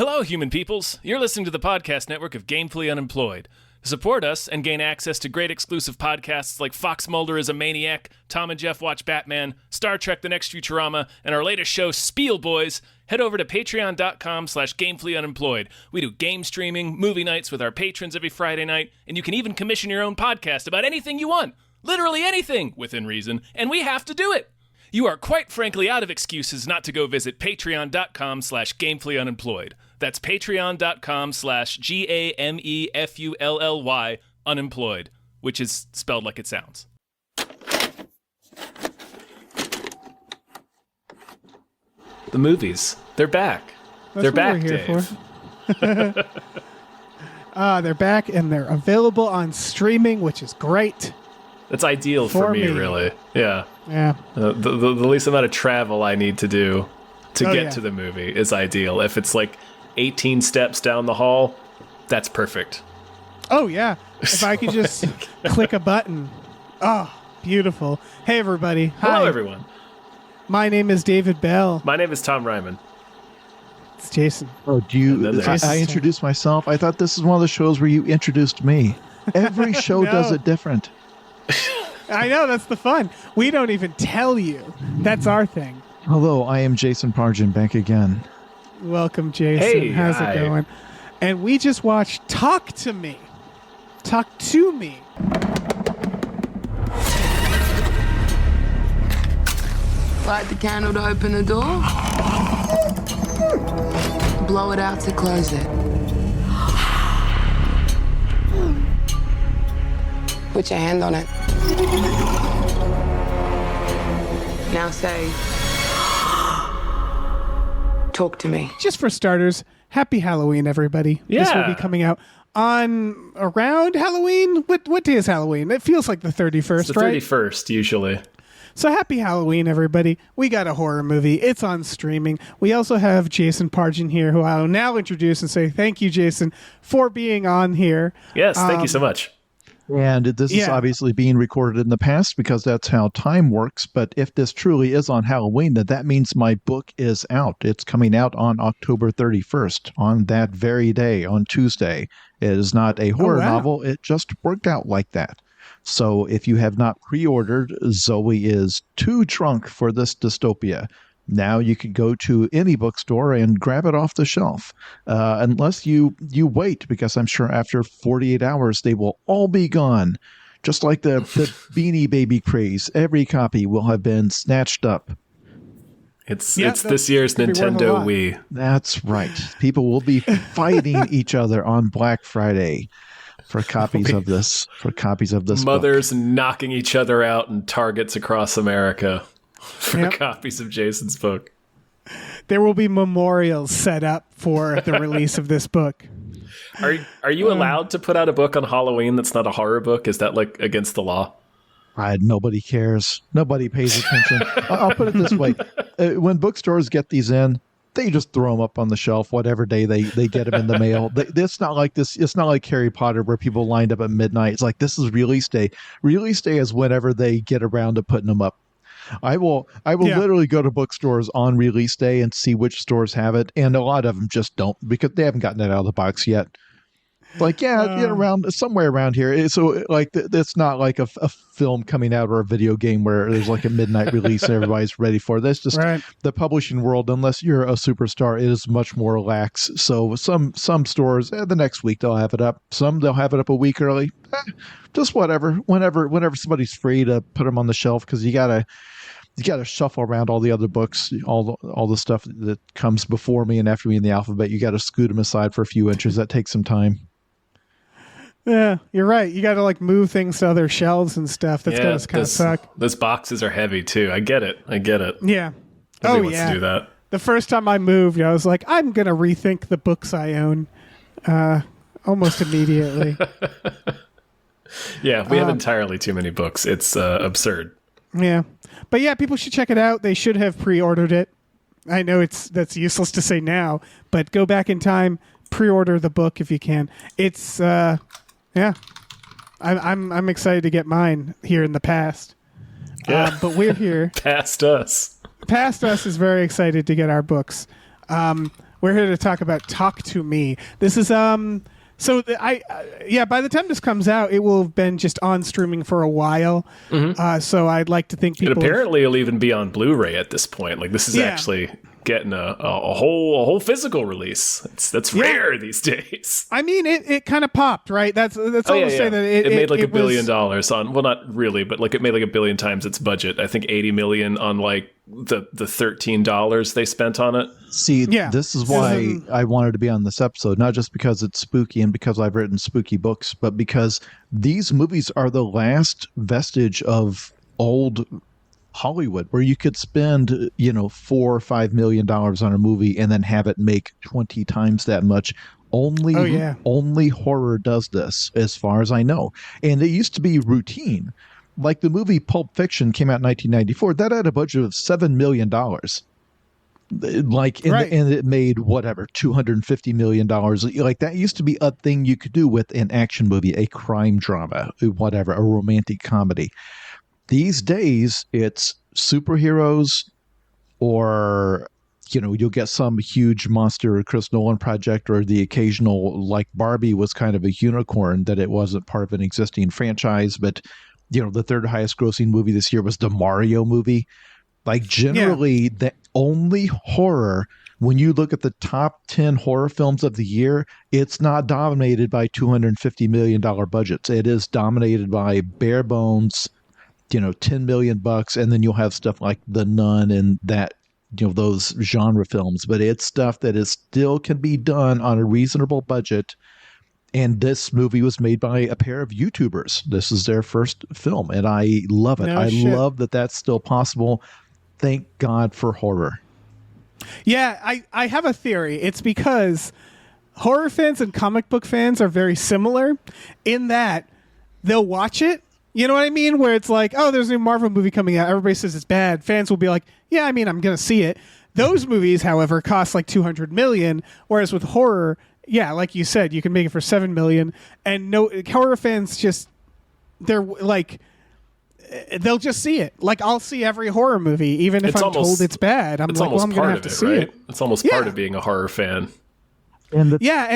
Hello, human peoples. You're listening to the podcast network of Gamefully Unemployed. To support us and gain access to great exclusive podcasts like Fox Mulder is a Maniac, Tom and Jeff Watch Batman, Star Trek The Next Futurama, and our latest show, Spiel Boys, head over to patreon.com/gamefullyunemployed. We do game streaming, movie nights with our patrons every Friday night, and you can even commission your own podcast about anything you want. Literally anything, within reason, and we have to do it. You are quite frankly out of excuses not to go visit patreon.com/gamefullyunemployed. That's patreon.com/GAMEFULLY unemployed, which is spelled like it sounds. The movies, they're back. They're back, Dave. They're back and they're available on streaming, which is great. That's ideal for me, really. Yeah. Yeah. The least amount of travel I need to do to get to the movie is ideal. If it's like 18 steps down the hall, that's perfect. Oh, yeah. If I could just click a button. Oh, beautiful. Hey, everybody. Hi. Hello, everyone. My name is David Bell. My name is Tom Ryman. It's Jason. Oh, I introduced myself? I thought this is one of the shows where you introduced me. Every show does it different. I know, that's the fun. We don't even tell you. That's our thing. Hello, I am Jason Pargin, back again. Welcome, Jason. Hey, how's hi. it going? And we just watched Talk to Me. Talk to Me. Light the candle to open the door. Blow it out to close it. Put your hand on it. Now say, talk to me. Just for starters, happy Halloween, everybody. Yeah. This will be coming out on around Halloween. What day is Halloween? It feels like the 31st, It's the right? 31st, usually. So happy Halloween, everybody. We got a horror movie. It's on streaming. We also have Jason Pargin here, who I'll now introduce and say thank you, Jason, for being on here. Yes, thank you so much. And this is obviously being recorded in the past because that's how time works. But if this truly is on Halloween, then that means my book is out. It's coming out on October 31st, on that very day, on Tuesday. It is not a horror novel. It just worked out like that. So if you have not pre-ordered, Zoe is too drunk for this dystopia. Now you can go to any bookstore and grab it off the shelf, unless you wait, because I'm sure after 48 hours they will all be gone. Just like the Beanie Baby craze, every copy will have been snatched up. It's this year's Nintendo Wii. That's right. People will be fighting each other on Black Friday for copies of this. Mothers knocking each other out in Targets across America for copies of Jason's book. There will be memorials set up for the release of this book. Are you allowed to put out a book on Halloween that's not a horror book? Is that like against the law? Nobody cares. Nobody pays attention. I'll put it this way. When bookstores get these in, they just throw them up on the shelf whatever day they get them in the mail. It's not like this. It's not like Harry Potter where people lined up at midnight. It's like, this is release day. Release day is whenever they get around to putting them up. I will literally go to bookstores on release day and see which stores have it, and a lot of them just don't because they haven't gotten it out of the box yet. Like, around somewhere around here. So, like, it's not like a film coming out or a video game where there's like a midnight release and everybody's ready for it. That's just the publishing world. Unless you're a superstar, it is much more lax. So, some stores the next week they'll have it up. Some they'll have it up a week early. Just whatever. Whenever somebody's free to put them on the shelf, because you gotta shuffle around all the other books, all the stuff that comes before me and after me in the alphabet. You got to scoot them aside for a few inches. That takes some time. Yeah, you're right. You got to like move things to other shelves and stuff. That's going to kind of suck. Those boxes are heavy too. I get it. Yeah. Nobody wants to do that. The first time I moved, I was like, I'm going to rethink the books I own almost immediately. Yeah, we have entirely too many books. It's absurd. Yeah. But yeah, people should check it out. They should have pre-ordered it. I know that's useless to say now, but go back in time, pre-order the book if you can. It's I'm excited to get mine here in the past. Yeah. But we're here. Past us. Past us is very excited to get our books. We're here to talk about Talk to Me. This is So by the time this comes out, it will have been just on streaming for a while. So I'd like to think people. And apparently, it'll even be on Blu-ray at this point. Like this is actually getting a whole physical release. That's rare these days. I mean, it kind of popped, right? That's all to say that it made like $1 billion on. Well, not really, but like it made like 1 billion times its budget. I think 80 million on like the $13 they spent on it. See, this is why I wanted to be on this episode, not just because it's spooky and because I've written spooky books, but because these movies are the last vestige of old Hollywood where you could spend, $4 or $5 million on a movie and then have it make 20 times that much. Only horror does this, as far as I know. And it used to be routine. Like the movie Pulp Fiction came out in 1994. That had a budget of $7 million. And it made whatever, $250 million. Like that used to be a thing you could do with an action movie, a crime drama, whatever, a romantic comedy. These days, it's superheroes or, you'll get some huge monster Chris Nolan project or the occasional, like Barbie was kind of a unicorn that it wasn't part of an existing franchise. But, the third highest grossing movie this year was the Mario movie. Like generally, the only horror, when you look at the top 10 horror films of the year, it's not dominated by $250 million budgets. It is dominated by bare bones, $10 million, and then you'll have stuff like The Nun and that, those genre films. But it's stuff that is still can be done on a reasonable budget. And this movie was made by a pair of YouTubers. This is their first film, and I love it. Love that that's still possible. Thank God for horror. Yeah, I have a theory. It's because horror fans and comic book fans are very similar in that they'll watch it. You know what I mean? Where it's like, oh, there's a new Marvel movie coming out. Everybody says it's bad. Fans will be like, yeah, I mean, I'm going to see it. Those movies, however, cost like $200 million. Whereas with horror, yeah, like you said, you can make it for $7 million. And no horror fans they're like, they'll just see it. Like I'll see every horror movie, even if I'm told it's bad. I'm like, well, I'm going to have to see it. It's almost part of being a horror fan. And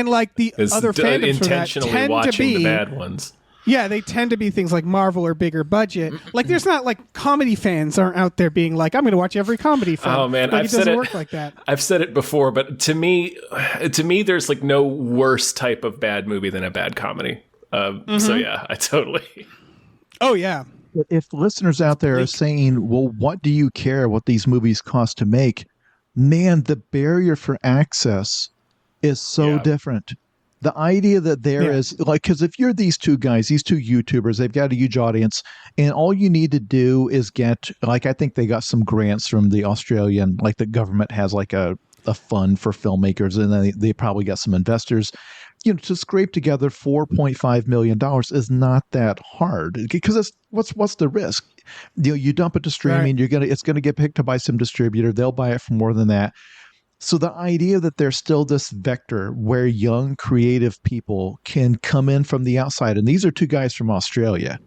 like the other fandoms intentionally for that watching the bad ones. Yeah, they tend to be things like Marvel or bigger budget. Like, there's not like comedy fans aren't out there being like, I'm going to watch every comedy film. Oh man, it doesn't work like that. I've said it before, but to me, there's like no worse type of bad movie than a bad comedy. So yeah, I totally. Oh yeah. If listeners out there are saying, well, what do you care what these movies cost to make? Man, the barrier for access is so different. The idea that there is like, because if you're these two guys, these two YouTubers, they've got a huge audience, and all you need to do is get, like, I think they got some grants from the Australian, like the government has like a fund for filmmakers, and then they probably got some investors. To scrape together $4.5 million is not that hard, because what's the risk? You dump it to streaming, it's gonna get picked up by some distributor. They'll buy it for more than that. So the idea that there's still this vector where young creative people can come in from the outside, and these are two guys from Australia.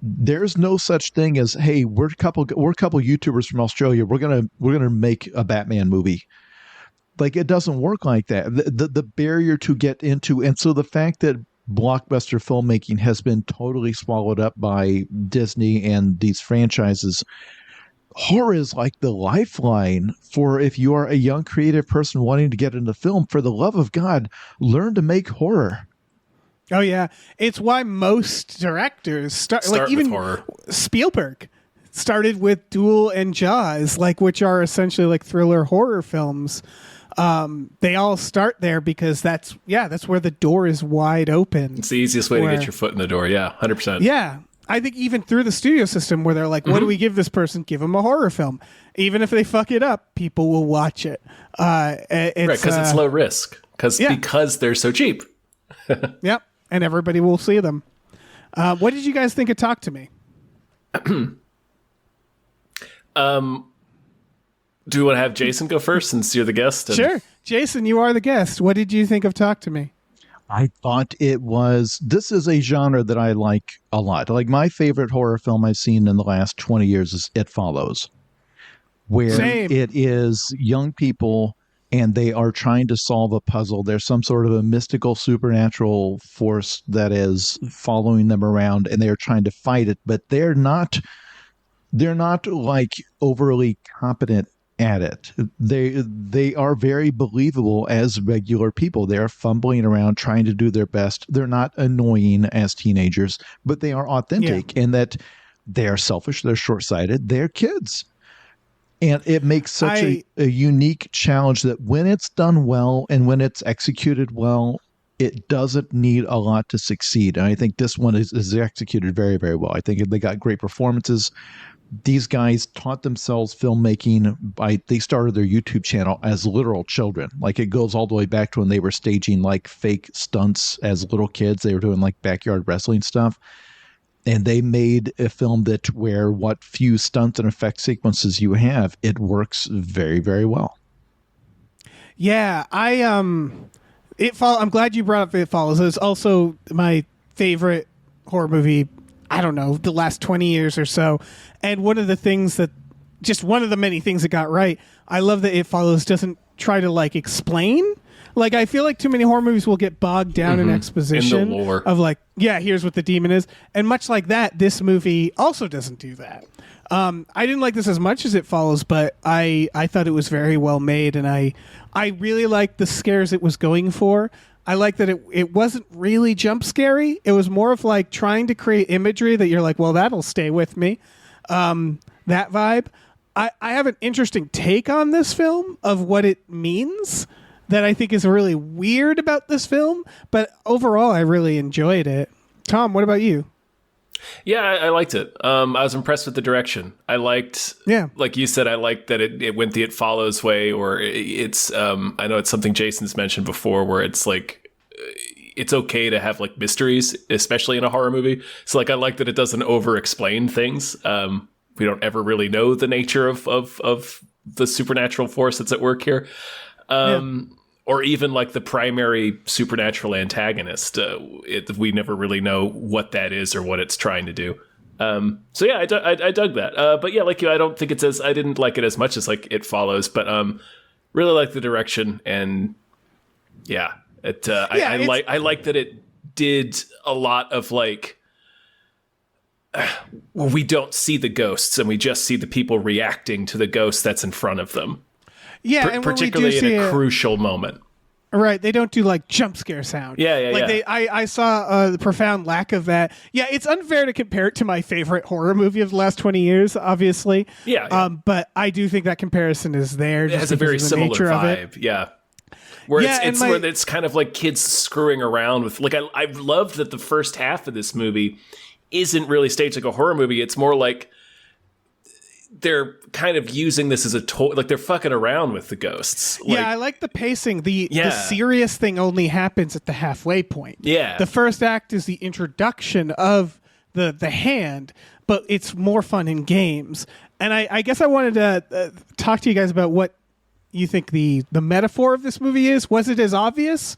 There's no such thing as, hey, we're a couple YouTubers from Australia. We're gonna make a Batman movie. Like, it doesn't work like that. The barrier to get into, and so the fact that blockbuster filmmaking has been totally swallowed up by Disney and these franchises. Horror is like the lifeline for if you are a young creative person wanting to get into film. For the love of God, learn to make horror. Oh yeah, it's why most directors start like even with horror. Spielberg started with Duel and Jaws, like, which are essentially like thriller horror films. They all start there because that's where the door is wide open. It's the easiest way to get your foot in the door. Yeah, 100%. Yeah. I think even through the studio system where they're like, what do we give this person? Give them a horror film. Even if they fuck it up, people will watch it. Right, because it's low risk. Because they're so cheap. Yep, and everybody will see them. What did you guys think of Talk to Me? Do we want to have Jason go first since you're the guest? Sure. Jason, you are the guest. What did you think of Talk to Me? I thought this is a genre that I like a lot. Like, my favorite horror film I've seen in the last 20 years is It Follows, where it is young people and they are trying to solve a puzzle. There's some sort of a mystical supernatural force that is following them around, and they are trying to fight it, but they're not like overly competent at it. They are very believable as regular people. They are fumbling around trying to do their best. They're not annoying as teenagers, but they are authentic in that they are selfish, they're short-sighted, they're kids. And it makes such a unique challenge that when it's done well and when it's executed well, it doesn't need a lot to succeed. And I think this one is executed very, very well. I think they got great performances. These guys taught themselves filmmaking they started their YouTube channel as literal children. Like, it goes all the way back to when they were staging like fake stunts as little kids. They were doing like backyard wrestling stuff. And they made a film where what few stunts and effect sequences you have, it works very, very well. Yeah, I'm glad you brought up It Follows. It's also my favorite horror movie, I don't know, the last 20 years or so. And one of the many things that got right, I love that It Follows doesn't try to like explain. Like, I feel like too many horror movies will get bogged down in exposition in the lore of like, yeah, here's what the demon is. And much like that, this movie also doesn't do that. I didn't like this as much as It Follows, but I thought it was very well made, and I really liked the scares it was going for. I like that it wasn't really jump scary. It was more of like trying to create imagery that you're like, well, that'll stay with me. That vibe. I have an interesting take on this film of what it means that I think is really weird about this film, but overall I really enjoyed it. Tom, what about you? Yeah, I liked it. I was impressed with the direction. I liked, like you said, I liked that it went the It Follows way, or it's, I know it's something Jason's mentioned before, where it's like, it's okay to have like mysteries, especially in a horror movie. So like, I like that it doesn't over-explain things. We don't ever really know the nature of the supernatural force that's at work here. Or even like the primary supernatural antagonist. We never really know what that is or what it's trying to do. So yeah, I dug that. But yeah, like you, I didn't like it as much as like It Follows, but really like the direction, and yeah, I like that it did a lot of like, well, we don't see the ghosts and we just see the people reacting to the ghost that's in front of them. Yeah, and particularly in a crucial moment. Right, they don't do like jump scare sound. I saw the profound lack of that. Yeah, it's unfair to compare it to my favorite horror movie of the last 20 years, obviously. But I do think that comparison is there. It has a very similar vibe. Yeah. Where it's kind of like kids screwing around with, like, I love that the first half of this movie isn't really staged like a horror movie. It's more like they're kind of using this as a toy, like they're fucking around with the ghosts. Like, I like the pacing. The serious thing only happens at the halfway point. Yeah. The first act is the introduction of the hand, but it's more fun in games. And I guess I wanted to talk to you guys about what you think the metaphor of this movie is. Was it as obvious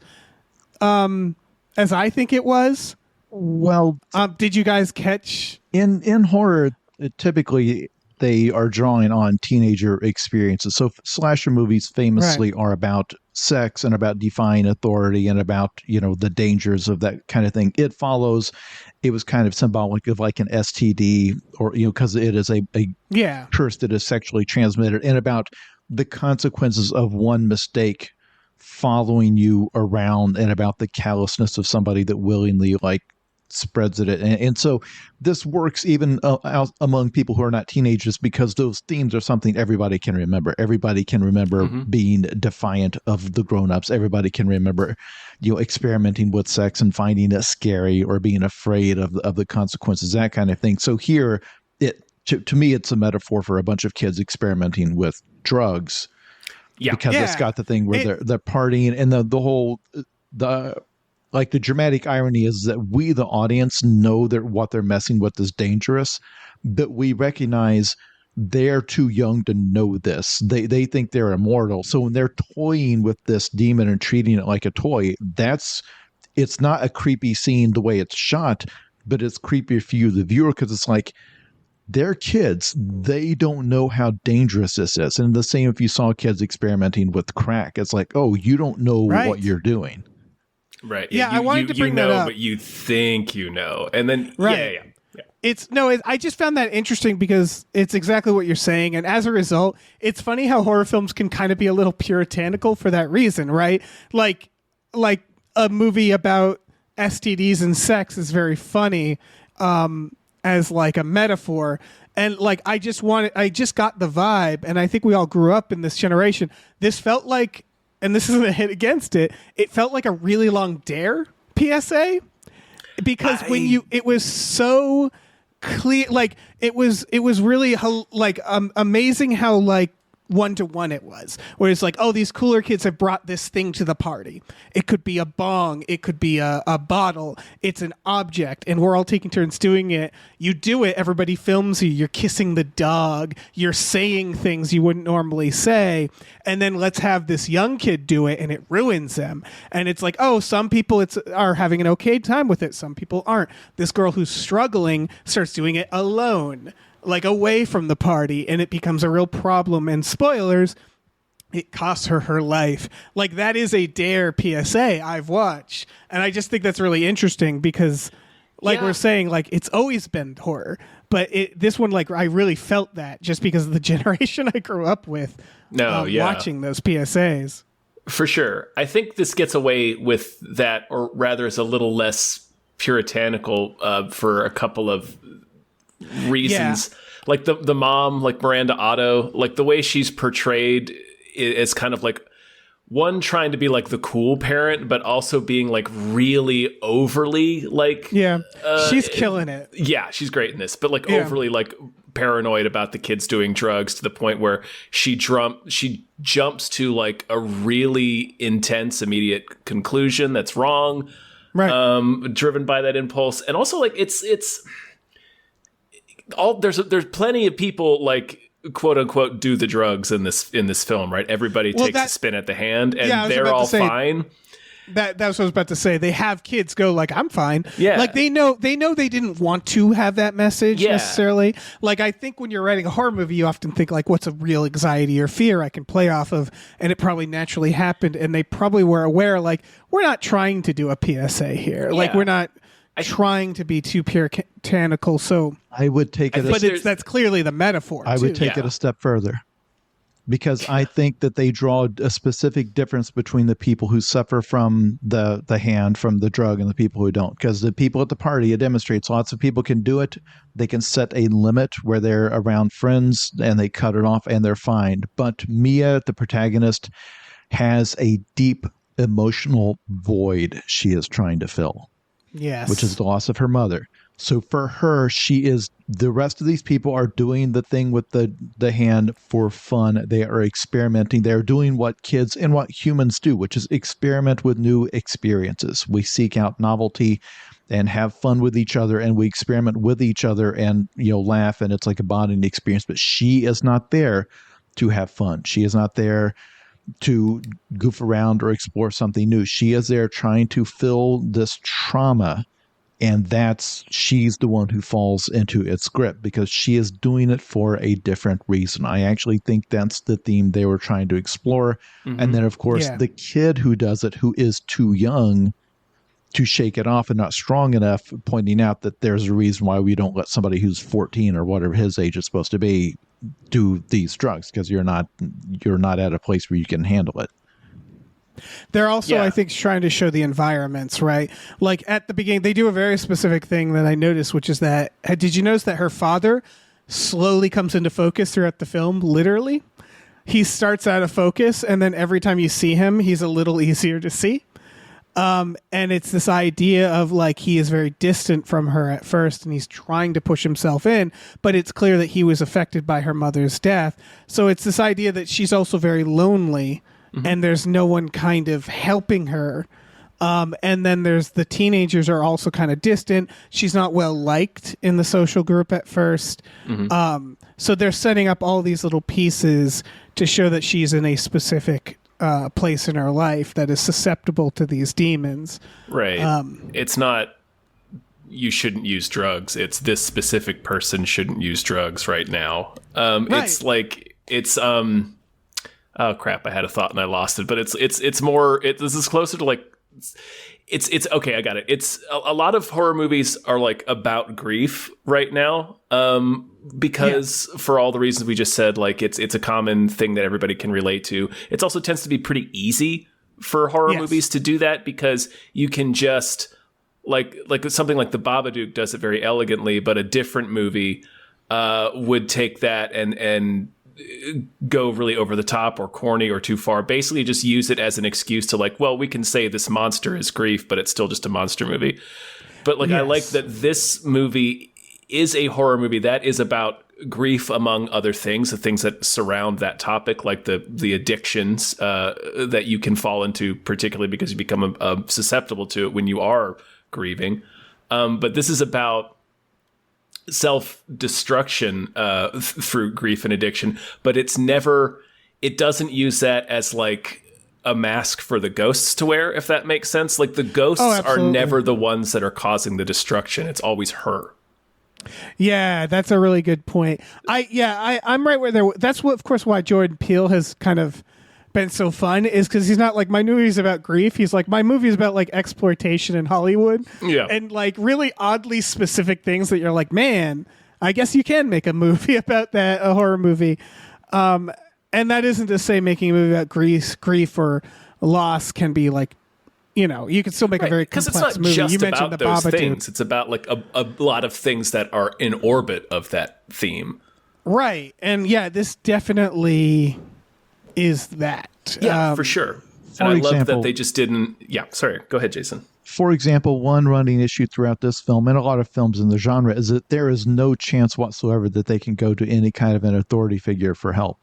as I think it was? Well, did you guys catch? In horror, typically they are drawing on teenager experiences. So slasher movies famously are about sex and about defying authority and about, the dangers of that kind of thing. It Follows, it was kind of symbolic of like an STD, or, because it is a curse that is sexually transmitted, and about the consequences of one mistake following you around, and about the callousness of somebody that willingly spreads it. And so this works even among people who are not teenagers, because those themes are something everybody can remember. Everybody can remember being defiant of the grown-ups. Everybody can remember, experimenting with sex and finding it scary, or being afraid of the consequences, that kind of thing. So here, to me, it's a metaphor for a bunch of kids experimenting with drugs. Because it's got the thing where they're partying, and the whole the dramatic irony is that we, the audience, know that what they're messing with is dangerous, but we recognize they're too young to know this. They think they're immortal. So when they're toying with this demon and treating it like a toy, it's not a creepy scene the way it's shot, but it's creepier for you, the viewer, because it's like, they're kids. They don't know how dangerous this is. And the same if you saw kids experimenting with crack. It's like, oh, you don't know what you're doing. Right. Yeah, I wanted to bring that up. But you think you know. And then, right. Yeah. I just found that interesting because it's exactly what you're saying. And as a result, it's funny how horror films can kind of be a little puritanical for that reason, right? Like a movie about STDs and sex is very funny as like a metaphor. And like, I just got the vibe, and I think we all grew up in this generation. This felt like, and this isn't a hit against it, it felt like a really long Dare PSA because it was so clear, like it was really like amazing how like one-to-one it was, where it's like, oh, these cooler kids have brought this thing to the party. It could be a bong, it could be a bottle, it's an object, and we're all taking turns doing it. You do it, everybody films you, you're kissing the dog, you're saying things you wouldn't normally say, and then let's have this young kid do it and it ruins them. And it's like, oh, some people are having an okay time with it, some people aren't. This girl who's struggling starts doing it alone, like away from the party, and it becomes a real problem. And spoilers, it costs her life. Like, that is a Dare PSA I've watched, and I just think that's really interesting because, like we're saying, like it's always been horror, but this one, like I really felt that just because of the generation I grew up with. Watching those PSAs. For sure, I think this gets away with that, or rather, is a little less puritanical for a couple of reasons. Like the mom, like Miranda Otto, like the way she's portrayed is kind of like one trying to be like the cool parent, but also being like really overly like she's killing it. Yeah, she's great in this, but like overly like paranoid about the kids doing drugs to the point where she jumps to like a really intense immediate conclusion that's wrong, right? Driven by that impulse. And also like it's all there's plenty of people like quote unquote do the drugs in this film, right? Everybody takes a spin at the hand, and they're all fine. That's what I was about to say. They have kids go like, I'm fine. Yeah. Like they know they didn't want to have that message necessarily. Like I think when you're writing a horror movie, you often think like, what's a real anxiety or fear I can play off of? And it probably naturally happened. And they probably were aware, like, we're not trying to do a PSA here. Yeah. Like we're not trying to be too puritanical. So I would take it, but that's clearly the metaphor. I would take it a step further, because I think that they draw a specific difference between the people who suffer from the hand from the drug and the people who don't. Because the people at the party, it demonstrates lots of people can do it. They can set a limit where they're around friends and they cut it off and they're fine. But Mia, the protagonist, has a deep emotional void she is trying to fill. Yes. Which is the loss of her mother. So for her, the rest of these people are doing the thing with the hand for fun. They are experimenting. They're doing what kids and what humans do, which is experiment with new experiences. We seek out novelty and have fun with each other, and we experiment with each other and, laugh, and it's like a bonding experience. But she is not there to have fun. She is not there to goof around or explore something new. She is there trying to fill this trauma, and she's the one who falls into its grip because she is doing it for a different reason. I actually think that's the theme they were trying to explore. Mm-hmm. And then, of course, the kid who does it, who is too young to shake it off and not strong enough, pointing out that there's a reason why we don't let somebody who's 14 or whatever his age is supposed to be do these drugs, because you're not at a place where you can handle it. They're also, I think, trying to show the environments, right? Like at the beginning, they do a very specific thing that I noticed, which is that, did you notice that her father slowly comes into focus throughout the film? Literally, he starts out of focus, and then every time you see him, he's a little easier to see. And it's this idea of like he is very distant from her at first, and he's trying to push himself in, but it's clear that he was affected by her mother's death. So it's this idea that she's also very lonely, and there's no one kind of helping her. And then there's the teenagers are also kind of distant. She's not well liked in the social group at first. So they're setting up all these little pieces to show that she's in a specific place in her life that is susceptible to these demons. Right. It's not you shouldn't use drugs. It's this specific person shouldn't use drugs right now. It's like it's oh crap, I had a thought and I lost it. But it's more. This is closer to like it's okay. I got it. It's a lot of horror movies are like about grief right now. Because for all the reasons we just said, like it's a common thing that everybody can relate to. It also tends to be pretty easy for horror movies to do that because you can just like something like The Babadook does it very elegantly, but a different movie would take that and go really over the top or corny or too far. Basically just use it as an excuse to like, well, we can say this monster is grief, but it's still just a monster movie. But like I like that this movie is a horror movie that is about grief among other things, the things that surround that topic, like the addictions that you can fall into, particularly because you become susceptible to it when you are grieving. But this is about self-destruction through grief and addiction, but it doesn't use that as like a mask for the ghosts to wear, if that makes sense. Like the ghosts are never the ones that are causing the destruction. It's always her. Yeah, that's a really good point. I'm right where that's what, of course, why Jordan Peele has kind of been so fun is because he's not like my movie's about grief. He's like my movie's about like exploitation in Hollywood. Yeah, and like really oddly specific things that you're like, man, I guess you can make a movie about that, a horror movie. And that isn't to say making a movie about grief or loss can be like, you know, you can still make a very complex movie. Because it's not just about those things. It's about like a lot of things that are in orbit of that theme. Right. And yeah, this definitely is that. Yeah, for sure. And I love that they just didn't. Yeah, sorry. Go ahead, Jason. For example, one running issue throughout this film and a lot of films in the genre is that there is no chance whatsoever that they can go to any kind of an authority figure for help.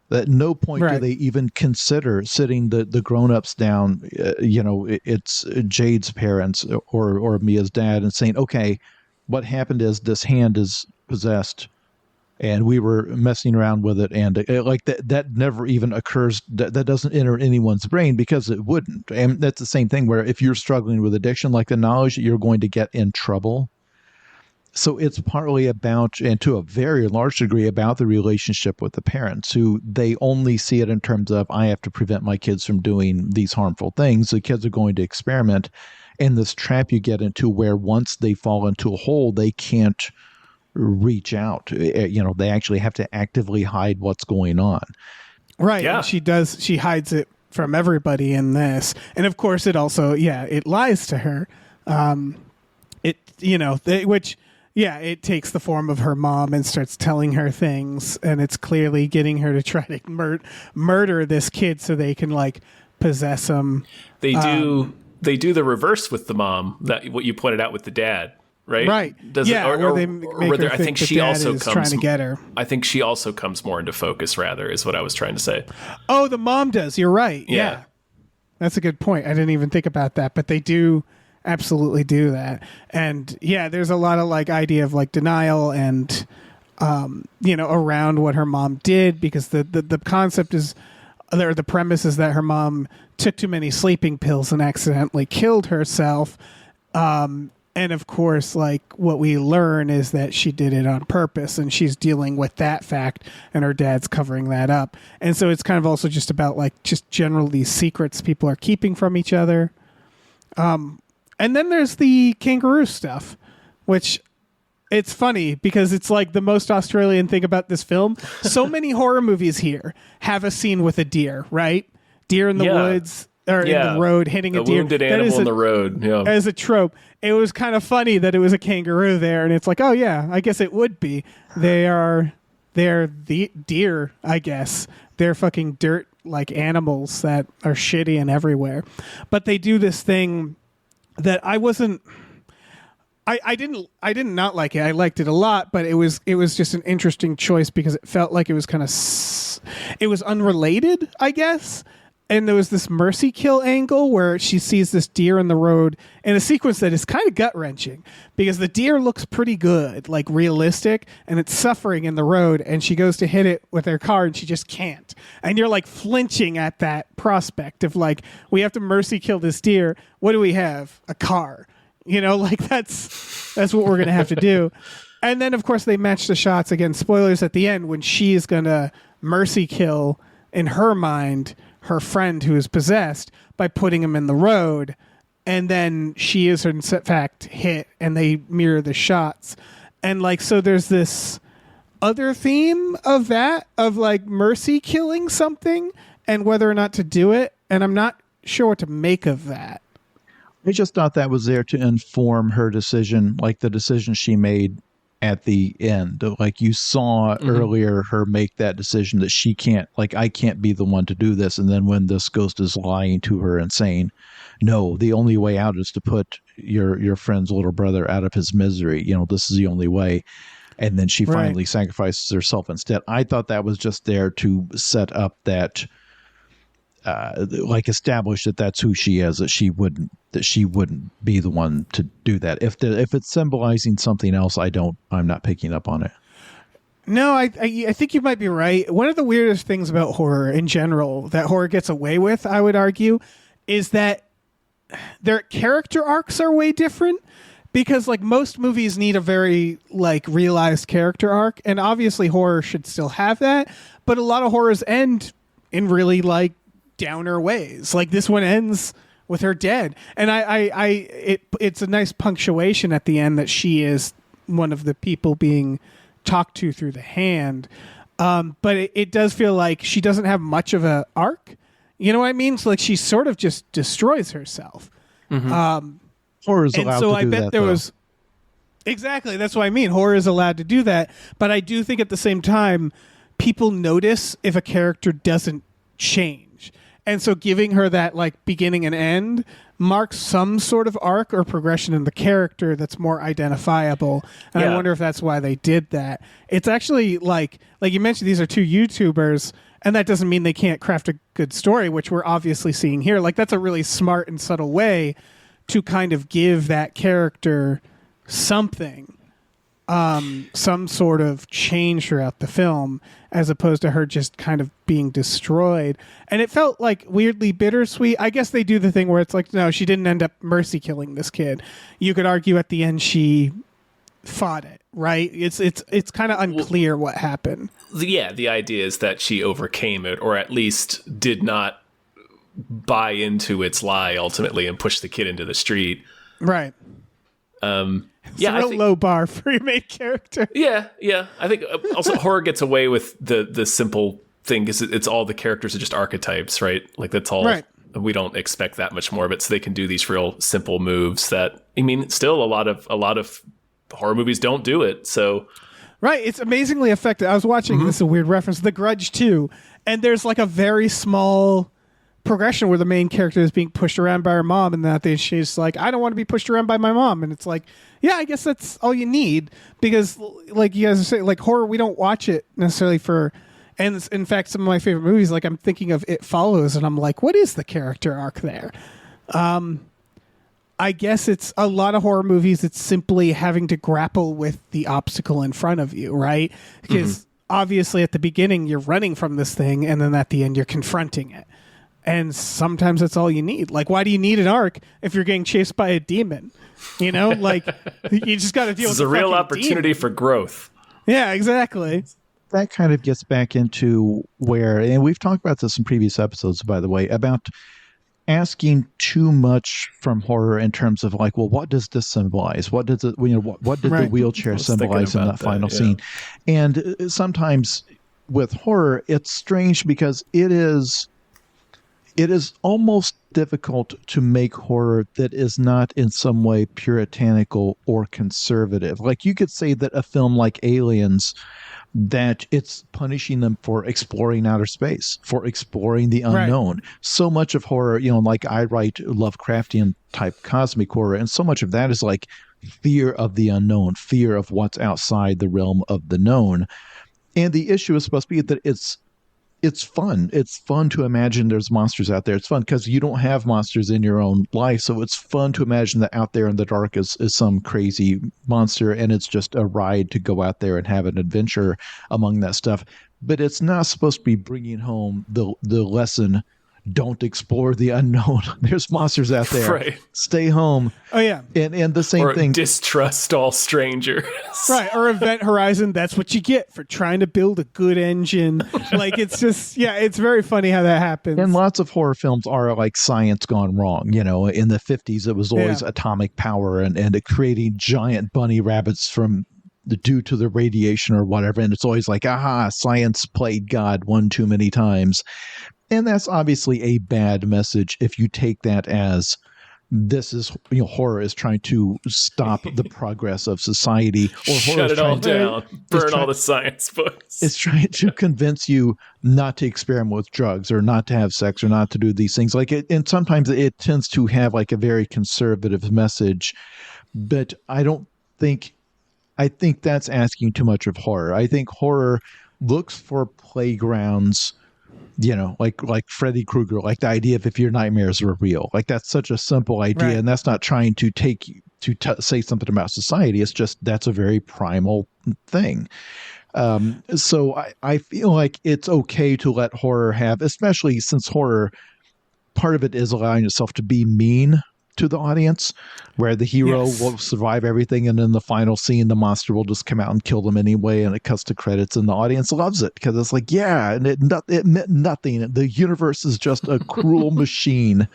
At no point do they even consider sitting the grown-ups down, it's Jade's parents or Mia's dad and saying, okay, what happened is this hand is possessed and we were messing around with it. And like that never even occurs. That doesn't enter anyone's brain because it wouldn't. And that's the same thing where if you're struggling with addiction, like the knowledge that you're going to get in trouble. So it's partly about, and to a very large degree, about the relationship with the parents who they only see it in terms of, I have to prevent my kids from doing these harmful things. The kids are going to experiment. And this trap you get into where once they fall into a hole, they can't reach out. They actually have to actively hide what's going on. Right. Yeah. And she hides it from everybody in this. And of course it also, it lies to her. It takes the form of her mom and starts telling her things, and it's clearly getting her to try to murder this kid so they can like possess him. They do the reverse with the mom, that what you pointed out with the dad, right? Right. I think she also comes trying to get her. I think she also comes more into focus, rather, is what I was trying to say. Oh, the mom does. You're right. Yeah. That's a good point. I didn't even think about that, but they do absolutely do that. And there's a lot of like idea of like denial and around what her mom did, because the concept is, or the premise is that her mom took too many sleeping pills and accidentally killed herself. And of course, like what we learn is that she did it on purpose, and she's dealing with that fact, and her dad's covering that up. And so it's kind of also just about like just general these secrets people are keeping from each other. And then there's the kangaroo stuff, which it's funny because it's like the most Australian thing about this film. So many horror movies here have a scene with a deer, right? Deer in the woods or in the road hitting a deer. Wounded animal in the road. Yeah. As a trope. It was kind of funny that it was a kangaroo there, and it's like, oh yeah, I guess it would be. They're the deer, I guess. They're fucking dirt like animals that are shitty and everywhere. But they do this thing that I didn't not like it. I liked it a lot, but it was just an interesting choice because it felt like it was kind of it was unrelated, I guess. And there was this mercy kill angle where she sees this deer in the road in a sequence that is kind of gut-wrenching because the deer looks pretty good, like realistic, and it's suffering in the road, and she goes to hit it with her car and she just can't. And you're like flinching at that prospect of like, we have to mercy kill this deer. What do we have? A car. You know, like that's what we're going to have to do. And then, of course, they match the shots again. Spoilers at the end when she is going to mercy kill, in her mind, her friend who is possessed by putting him in the road. And then she is, in fact, hit, and they mirror the shots. And, like, so there's this other theme of that, of, like, mercy killing something and whether or not to do it. And I'm not sure what to make of that. I just thought that was there to inform her decision, like the decision she made at the end. Like you saw earlier her make that decision that she can't, like, I can't be the one to do this. And then when this ghost is lying to her and saying, no, the only way out is to put your friend's little brother out of his misery. You know, this is the only way. And then she finally sacrifices herself instead. I thought that was just there to set up that, like establish that that's who she is, that she wouldn't be the one to do that. If it's symbolizing something else, I'm not picking up on it. No, I think you might be right. One of the weirdest things about horror in general that horror gets away with, I would argue, is that their character arcs are way different, because like most movies need a very like realized character arc, and obviously horror should still have that, but a lot of horrors end in really like downer ways. Like this one ends with her dead, and it's a nice punctuation at the end that she is one of the people being talked to through the hand, but it does feel like she doesn't have much of a arc. You know what I mean? So like she sort of just destroys herself. Horror is allowed to do that. And so I bet there was exactly, that's what I mean. Horror is allowed to do that, but I do think at the same time people notice if a character doesn't change. And so giving her that like beginning and end marks some sort of arc or progression in the character that's more identifiable. And I wonder if that's why they did that. It's actually like you mentioned, these are two YouTubers, and that doesn't mean they can't craft a good story, which we're obviously seeing here. Like that's a really smart and subtle way to kind of give that character something, some sort of change throughout the film, as opposed to her just kind of being destroyed. And it felt like weirdly bittersweet. I guess they do the thing where it's like, no, she didn't end up mercy killing this kid. You could argue at the end she fought it, right? It's kind of unclear what happened. Yeah, the idea is that she overcame it, or at least did not buy into its lie ultimately and push the kid into the street. Right. It's a real low bar for your main character. Yeah. I think also horror gets away with the simple thing because it's all the characters are just archetypes, right? Like that's all. Right. We don't expect that much more, but so they can do these real simple moves that, I mean, still a lot of horror movies don't do it. So. Right. It's amazingly effective. I was watching, this is a weird reference, The Grudge 2, and there's like a very small progression where the main character is being pushed around by her mom, and that she's like, I don't want to be pushed around by my mom. And it's like, yeah, I guess that's all you need, because like you guys are saying, like horror, we don't watch it necessarily for, and in fact, some of my favorite movies, like I'm thinking of It Follows, and I'm like, what is the character arc there? I guess it's a lot of horror movies. It's simply having to grapple with the obstacle in front of you, right? Because obviously at the beginning you're running from this thing, and then at the end you're confronting it. And sometimes that's all you need. Like, why do you need an arc if you're getting chased by a demon? You know, like you just got to deal with the real opportunity for growth. Yeah, exactly. That kind of gets back into where, and we've talked about this in previous episodes, by the way, about asking too much from horror in terms of like, well, what does this symbolize? What does it, what did the wheelchair symbolize in that final scene? And sometimes with horror, it's strange because it is almost difficult to make horror that is not in some way puritanical or conservative. Like you could say that a film like Aliens, that it's punishing them for exploring outer space, for exploring the unknown. Right. So much of horror, like I write Lovecraftian type cosmic horror, and so much of that is like fear of the unknown, fear of what's outside the realm of the known. And the issue is supposed to be that it's fun. It's fun to imagine there's monsters out there. It's fun because you don't have monsters in your own life. So it's fun to imagine that out there in the dark is some crazy monster, and it's just a ride to go out there and have an adventure among that stuff. But it's not supposed to be bringing home the lesson don't explore the unknown. There's monsters out there. Right. Stay home. Oh yeah. And the same Or thing. distrust all strangers. Right, or Event Horizon, that's what you get for trying to build a good engine. Like, it's just, yeah, it's very funny how that happens. And lots of horror films are like science gone wrong. You know, in the 50s, it was always Yeah. atomic power and creating giant bunny rabbits due to the radiation or whatever. And it's always like, aha, science played God one too many times. And that's obviously a bad message if you take that as this is, horror is trying to stop the progress of society, or Shut it all down. Burn all the science books. it's trying to convince you not to experiment with drugs or not to have sex or not to do these things. Like it, and sometimes it tends to have like a very conservative message, but I think that's asking too much of horror. I think horror looks for playgrounds, like Freddy Krueger, like the idea of if your nightmares were real. Like that's such a simple idea, Right. and that's not trying to say something about society. It's just that's a very primal thing. So I feel like it's okay to let horror have, especially since horror, part of it is allowing itself to be mean to the audience, where the hero Yes. will survive everything, and in the final scene, the monster will just come out and kill them anyway, and it cuts to credits, and the audience loves it because it's like, yeah, and it meant nothing. The universe is just a cruel machine.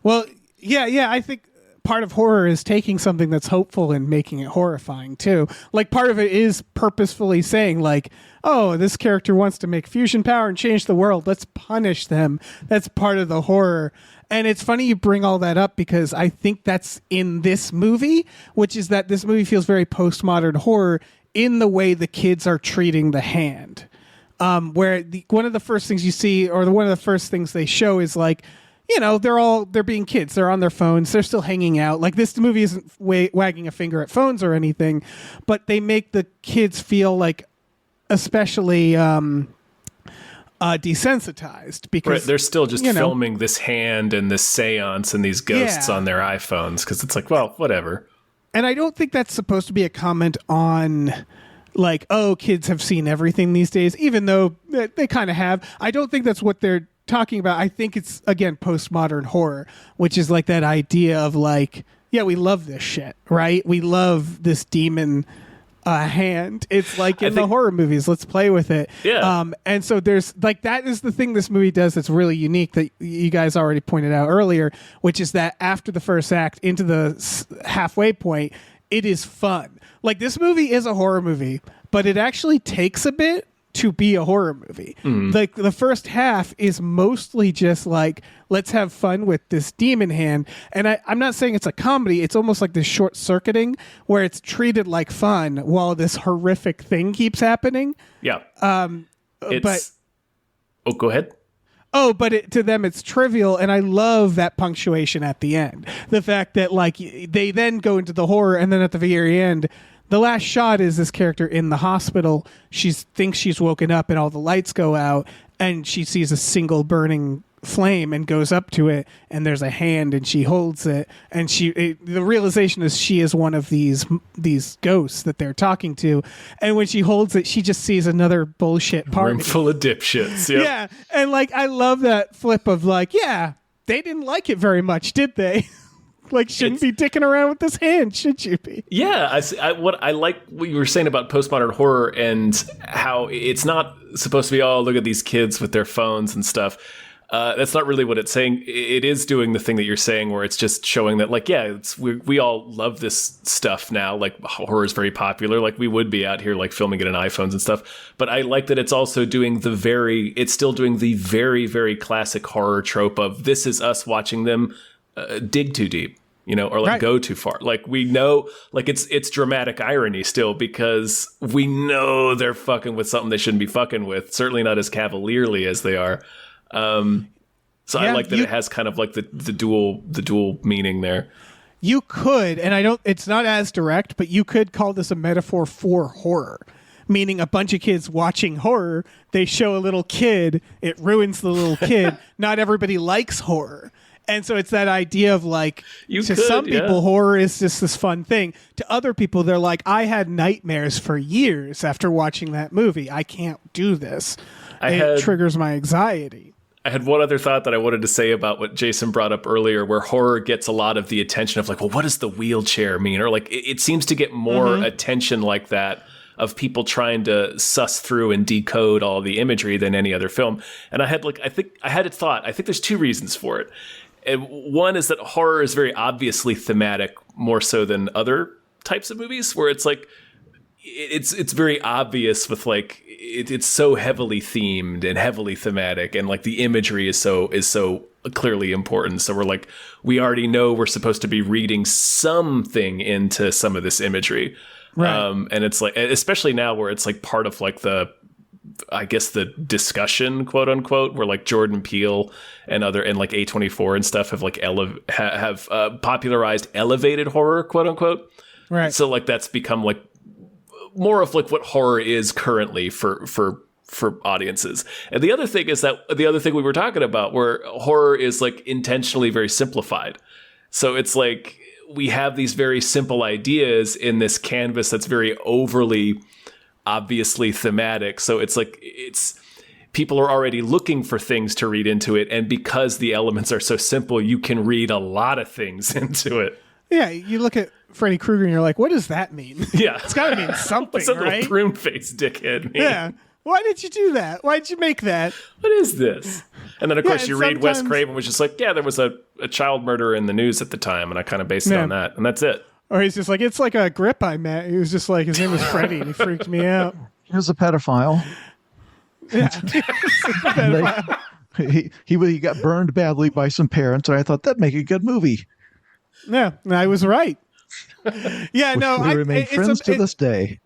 Well, yeah, I think part of horror is taking something that's hopeful and making it horrifying too. Like part of it is purposefully saying like, oh, this character wants to make fusion power and change the world. Let's punish them. That's part of the horror. And it's funny you bring all that up because I think that's in this movie, which is that this movie feels very postmodern horror in the way the kids are treating the hand. Where one of the first things you see, or one of the first things they show is like, they're being kids. They're on their phones. They're still hanging out. Like this movie isn't wagging a finger at phones or anything, but they make the kids feel like especially desensitized because Right, they're still just filming this hand and this seance and these ghosts Yeah. on their iPhones because it's like, well, whatever. And I don't think that's supposed to be a comment on like, oh, kids have seen everything these days, even though they kind of have. I don't think that's what they're talking about. I think it's, again, postmodern horror, which is like that idea of like, yeah, we love this shit, right? We love this demon hand. It's like in the horror movies, let's play with it. Yeah. And so there's like, that is the thing this movie does that's really unique that you guys already pointed out earlier, which is that after the first act into the halfway point, it is fun. Like this movie is a horror movie, but it actually takes a bit to be a horror movie. Like the first half is mostly just like, let's have fun with this demon hand. And I'm not saying it's a comedy. It's almost like this short circuiting where it's treated like fun while this horrific thing keeps happening. Yeah. But go ahead. oh, but to them it's trivial, and I love that punctuation at the end. The fact that like they then go into the horror, and then at the very end, the last shot is this character in the hospital. She thinks she's woken up, and all the lights go out, and she sees a single burning flame and goes up to it, and there's a hand, and she holds it, and the realization is she is one of these ghosts that they're talking to, and when she holds it, she just sees another bullshit party. Room full of dipshits. Yep. Yeah, and like I love that flip of like, yeah, they didn't like it very much, did they? Like, shouldn't be dicking around with this hand, should you be? Yeah, I like what you were saying about postmodern horror and how it's not supposed to be, oh, look at these kids with their phones and stuff. That's not really what it's saying. It is doing the thing that you're saying, where it's just showing that, like, yeah, we all love this stuff now. Like, horror is very popular. Like, we would be out here like filming it on iPhones and stuff. But I like that it's also doing it's still doing the very, very classic horror trope of this is us watching them dig too deep, or like go too far. Like we know, like it's dramatic irony still because we know they're fucking with something they shouldn't be fucking with. Certainly not as cavalierly as they are. So I like that it has kind of like the dual meaning there. You could, and it's not as direct, but you could call this a metaphor for horror. Meaning a bunch of kids watching horror, they show a little kid, it ruins the little kid. Not everybody likes horror. And so it's that idea of like, some people, horror is just this fun thing. To other people, they're like, I had nightmares for years after watching that movie. I can't do this. It triggers my anxiety. I had one other thought that I wanted to say about what Jason brought up earlier, where horror gets a lot of the attention of like, well, what does the wheelchair mean? Or like, it seems to get more attention like that of people trying to suss through and decode all the imagery than any other film. And I had I think there's two reasons for it. And one is that horror is very obviously thematic, more so than other types of movies, where it's like, it's very obvious with like, it's so heavily themed and heavily thematic, and like the imagery is so clearly important. So we're like, we already know we're supposed to be reading something into some of this imagery. Right. And it's like, especially now where it's like part of like the discussion, quote unquote, where like Jordan Peele and like A24 and stuff have like have popularized elevated horror, quote unquote. Right. So like that's become like more of like what horror is currently for audiences. And the other thing is that the other thing we were talking about, where horror is like intentionally very simplified. So it's like we have these very simple ideas in this canvas that's very overly obviously thematic. So it's like people are already looking for things to read into it, and because the elements are so simple, you can read a lot of things into it. Yeah, you look at Freddy Krueger and you're like, what does that mean? Yeah. It's got to mean something, What's that right? little prune face dickhead mean? Yeah. Why did you do that? Why did you make that? What is this? And then, of course, you read Wes sometimes- Craven, which is like, yeah, there was a child murderer in the news at the time, and I kind of based it on that, and that's it. Or he's just like, it's like a grip I met. He was just like, his name was Freddy, and he freaked me out. He was a pedophile. Yeah. He got burned badly by some parents, and I thought that'd make a good movie. Yeah, I was right. Yeah, no, we remain friends to this day.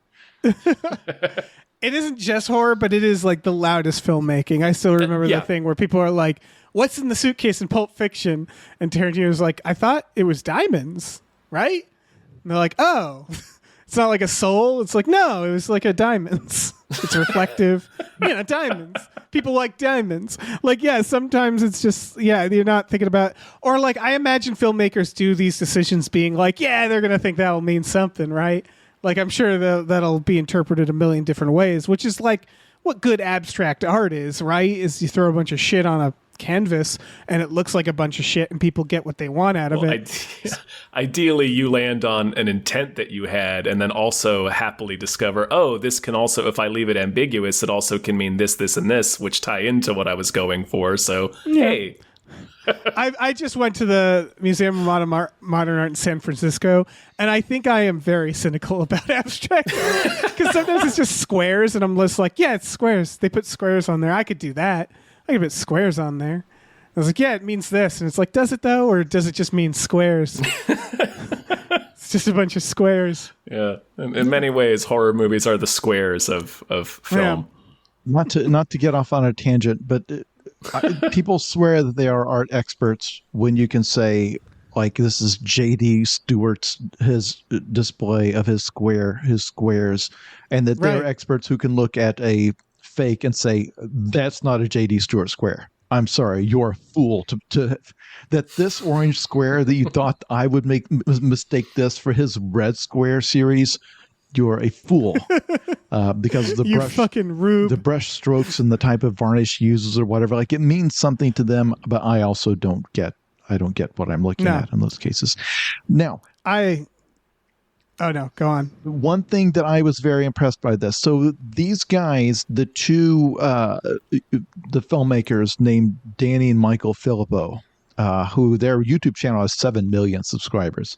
It isn't just horror, but it is like the loudest filmmaking. I still remember the thing where people are like, what's in the suitcase in Pulp Fiction? And Tarantino's like, I thought it was diamonds, right? And they're like, oh, it's not like a soul. It's like, no, it was like a diamonds. It's reflective. Diamonds. People like diamonds. Like, yeah, sometimes it's just, you're not thinking about, or like, I imagine filmmakers do these decisions being like, yeah, they're going to think that'll mean something, right? Like, I'm sure that'll be interpreted a million different ways, which is like what good abstract art is, right? Is you throw a bunch of shit on a canvas and it looks like a bunch of shit and people get what they want out of it. Ideally, you land on an intent that you had and then also happily discover, oh, this can also, if I leave it ambiguous, it also can mean this, this, and this, which tie into what I was going for. So, hey. I just went to the Museum of Modern Art in San Francisco, and I think I am very cynical about abstract art because sometimes it's just squares, and I'm just like, yeah, it's squares. They put squares on there. I could do that. I could put squares on there. I was like, yeah, it means this, and it's like, does it though, or does it just mean squares? It's just a bunch of squares. Yeah, in many ways, horror movies are the squares of film. Yeah. Not to get off on a tangent, but. People swear that they are art experts when you can say, like, this is J.D. Stewart's his display of his squares, and that they're experts who can look at a fake and say, that's not a J.D. Stewart square. I'm sorry, you're a fool to that this orange square that you thought I would mistake this for his red square series. You're a fool because of you fucking rube. The brush strokes and the type of varnish he uses or whatever. Like, it means something to them, but I also don't get what I'm looking at in those cases. Now, oh no, go on. One thing that I was very impressed by this. So these guys, the two, the filmmakers named Danny and Michael Filippo, who their YouTube channel has 7 million subscribers.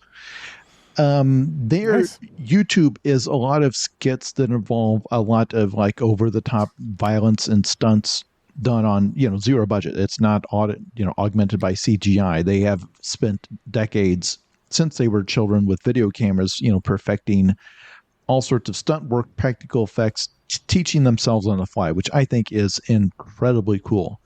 Their YouTube is a lot of skits that involve a lot of like over the top violence and stunts done on, zero budget. It's not augmented by CGI. They have spent decades since they were children with video cameras, perfecting all sorts of stunt work, practical effects, teaching themselves on the fly, which I think is incredibly cool.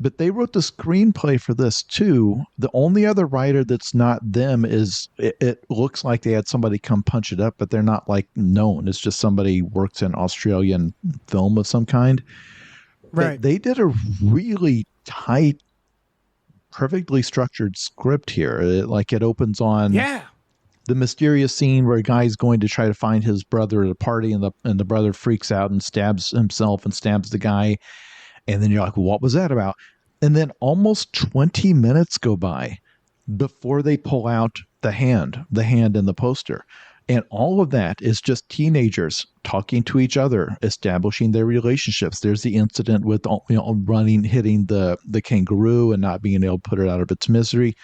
But they wrote the screenplay for this too. The only other writer that's not them is it looks like they had somebody come punch it up, but they're not like known. It's just somebody works in Australian film of some kind. Right. But they did a really tight, perfectly structured script here. It opens on the mysterious scene where a guy's going to try to find his brother at a party, and the brother freaks out and stabs himself and stabs the guy. And then you're like, what was that about? And then almost 20 minutes go by before they pull out the hand in the poster. And all of that is just teenagers talking to each other, establishing their relationships. There's the incident with hitting the kangaroo and not being able to put it out of its misery.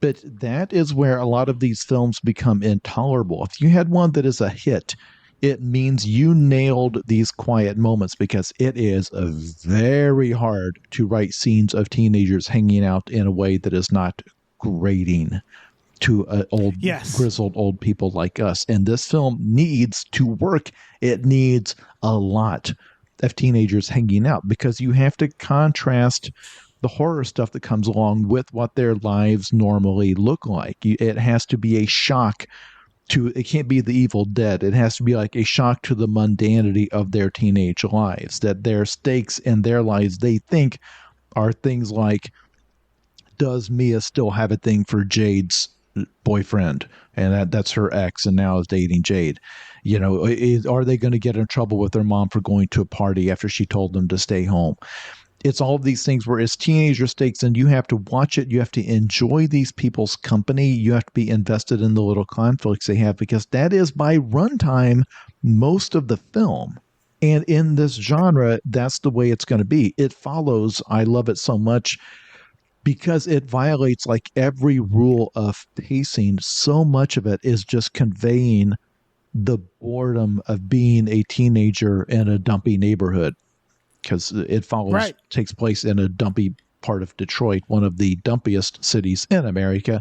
But that is where a lot of these films become intolerable. If you had one that is a hit, it means you nailed these quiet moments, because it is very hard to write scenes of teenagers hanging out in a way that is not grating to grizzled old people like us. And this film needs to work. It needs a lot of teenagers hanging out, because you have to contrast the horror stuff that comes along with what their lives normally look like. It has to be a shock to, it can't be the Evil Dead. It has to be like a shock to the mundanity of their teenage lives, that their stakes in their lives, they think, are things like, does Mia still have a thing for Jade's boyfriend? And that's her ex and now is dating Jade. Are they going to get in trouble with their mom for going to a party after she told them to stay home? It's all of these things where it's teenager stakes, and you have to watch it. You have to enjoy these people's company. You have to be invested in the little conflicts they have, because that is by runtime most of the film. And in this genre, that's the way it's going to be. It follows. I love it so much because it violates like every rule of pacing. So much of it is just conveying the boredom of being a teenager in a dumpy neighborhood, because it takes place in a dumpy part of Detroit, one of the dumpiest cities in America.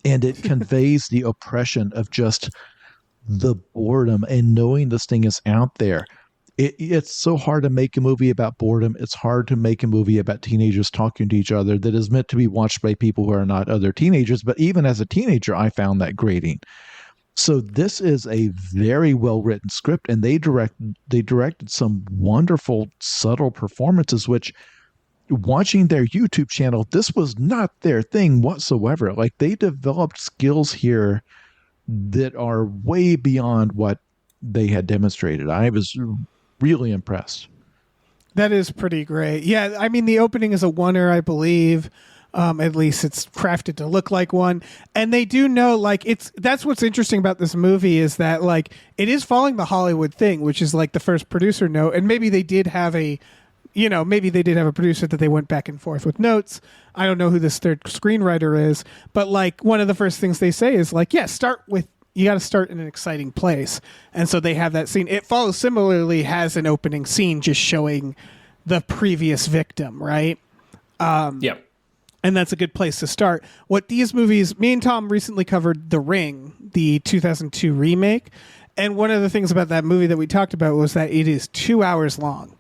And it conveys the oppression of just the boredom and knowing this thing is out there. It's so hard to make a movie about boredom. It's hard to make a movie about teenagers talking to each other that is meant to be watched by people who are not other teenagers. But even as a teenager, I found that grating. So this is a very well-written script, and they directed some wonderful, subtle performances, which, watching their YouTube channel, this was not their thing whatsoever. Like, they developed skills here that are way beyond what they had demonstrated. I was really impressed. That is pretty great. Yeah, I mean, the opening is a oneer, I believe. At least it's crafted to look like one. And they do know, like, that's what's interesting about this movie, is that, like, it is following the Hollywood thing, which is like the first producer note. And maybe they did have a producer that they went back and forth with notes. I don't know who this third screenwriter is, but like one of the first things they say is like, yeah, you got to start in an exciting place. And so they have that scene. It follows similarly, has an opening scene just showing the previous victim, right? Yep. And that's a good place to start. What these movies, me and Tom recently covered The Ring, the 2002 remake. And one of the things about that movie that we talked about was that it is 2 hours long.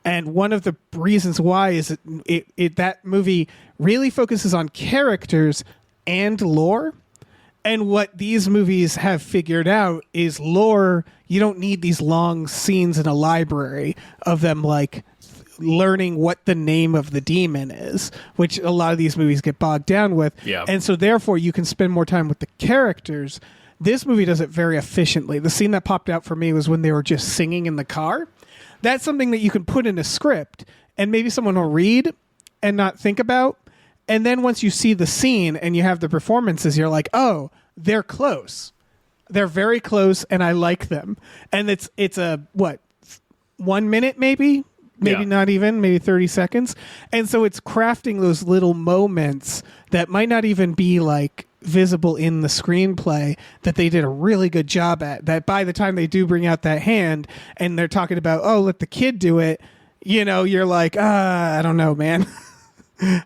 And one of the reasons why is that movie really focuses on characters and lore. And what these movies have figured out is lore. You don't need these long scenes in a library of them like learning what the name of the demon is, which a lot of these movies get bogged down with. Yeah. And so therefore you can spend more time with the characters. This movie does it very efficiently. The scene that popped out for me was when they were just singing in the car. That's something that you can put in a script and maybe someone will read and not think about. And then once you see the scene and you have the performances, you're like, oh, they're close. They're very close and I like them. And it's a, 1 minute maybe? Maybe not even, maybe 30 seconds. And so it's crafting those little moments that might not even be like visible in the screenplay that they did a really good job at. That by the time they do bring out that hand and they're talking about, oh, let the kid do it, you're like, I don't know, man.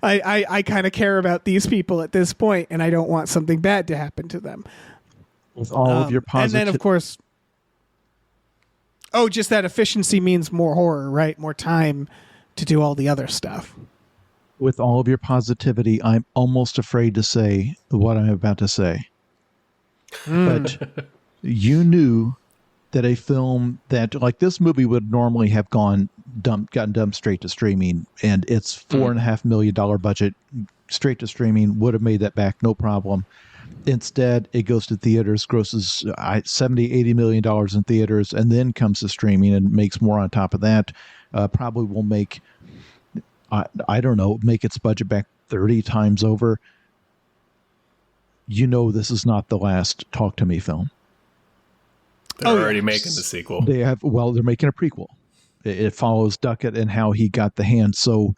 I kind of care about these people at this point and I don't want something bad to happen to them. With all of your positive... And then, of course... Oh, just that efficiency means more horror, right? More time to do all the other stuff. With all of your positivity, I'm almost afraid to say what I'm about to say. But you knew that a film that, like this movie, would normally have gotten dumped straight to streaming, and its $4.5 million budget straight to streaming would have made that back no problem. Instead, it goes to theaters, grosses $70-80 million in theaters, and then comes to streaming and makes more on top of that. Probably will make, I don't know, make its budget back 30 times over, this is not the last Talk to Me film. They're already making the sequel. They're making a prequel. It follows Duckett and how he got the hand. So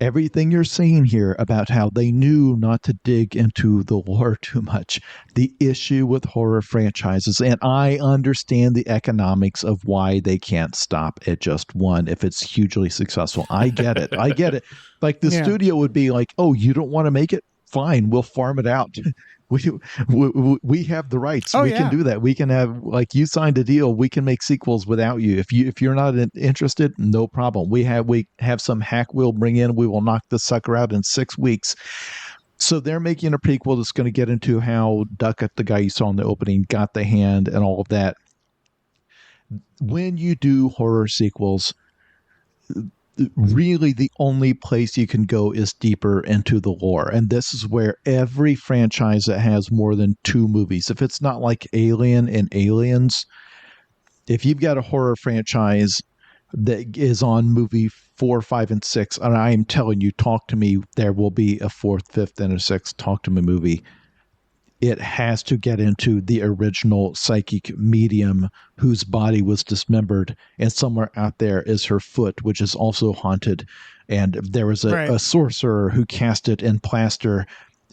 everything you're saying here about how they knew not to dig into the lore too much, the issue with horror franchises, and I understand the economics of why they can't stop at just one if it's hugely successful. I get it. I get it. Like the studio would be like, oh, you don't want to make it? Fine, we'll farm it out. We have the rights. We can do that. We can have, like, you signed a deal. We can make sequels without you. If you're not interested, no problem. We have some hack we'll bring in. We will knock the sucker out in 6 weeks. So they're making a prequel that's going to get into how Duckett, the guy you saw in the opening, got the hand and all of that. When you do horror sequels, really the only place you can go is deeper into the lore. And this is where every franchise that has more than 2 movies, if it's not like Alien and Aliens, if you've got a horror franchise that is on movie 4, 5, and 6, and I am telling you, Talk to Me, there will be a 4th, 5th, and a 6th Talk to Me movie. It has to get into the original psychic medium whose body was dismembered, and somewhere out there is her foot, which is also haunted. And there was a sorcerer who cast it in plaster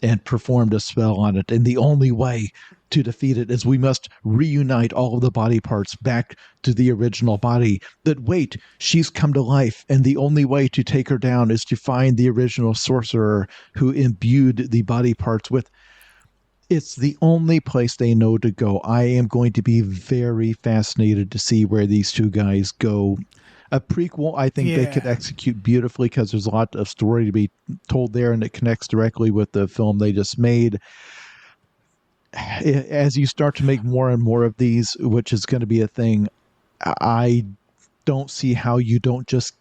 and performed a spell on it. And the only way to defeat it is we must reunite all of the body parts back to the original body. But wait, she's come to life, and the only way to take her down is to find the original sorcerer who imbued the body parts with. It's the only place they know to go. I am going to be very fascinated to see where these two guys go. A prequel, I think they could execute beautifully because there's a lot of story to be told there, and it connects directly with the film they just made. As you start to make more and more of these, which is going to be a thing, I don't see how you don't just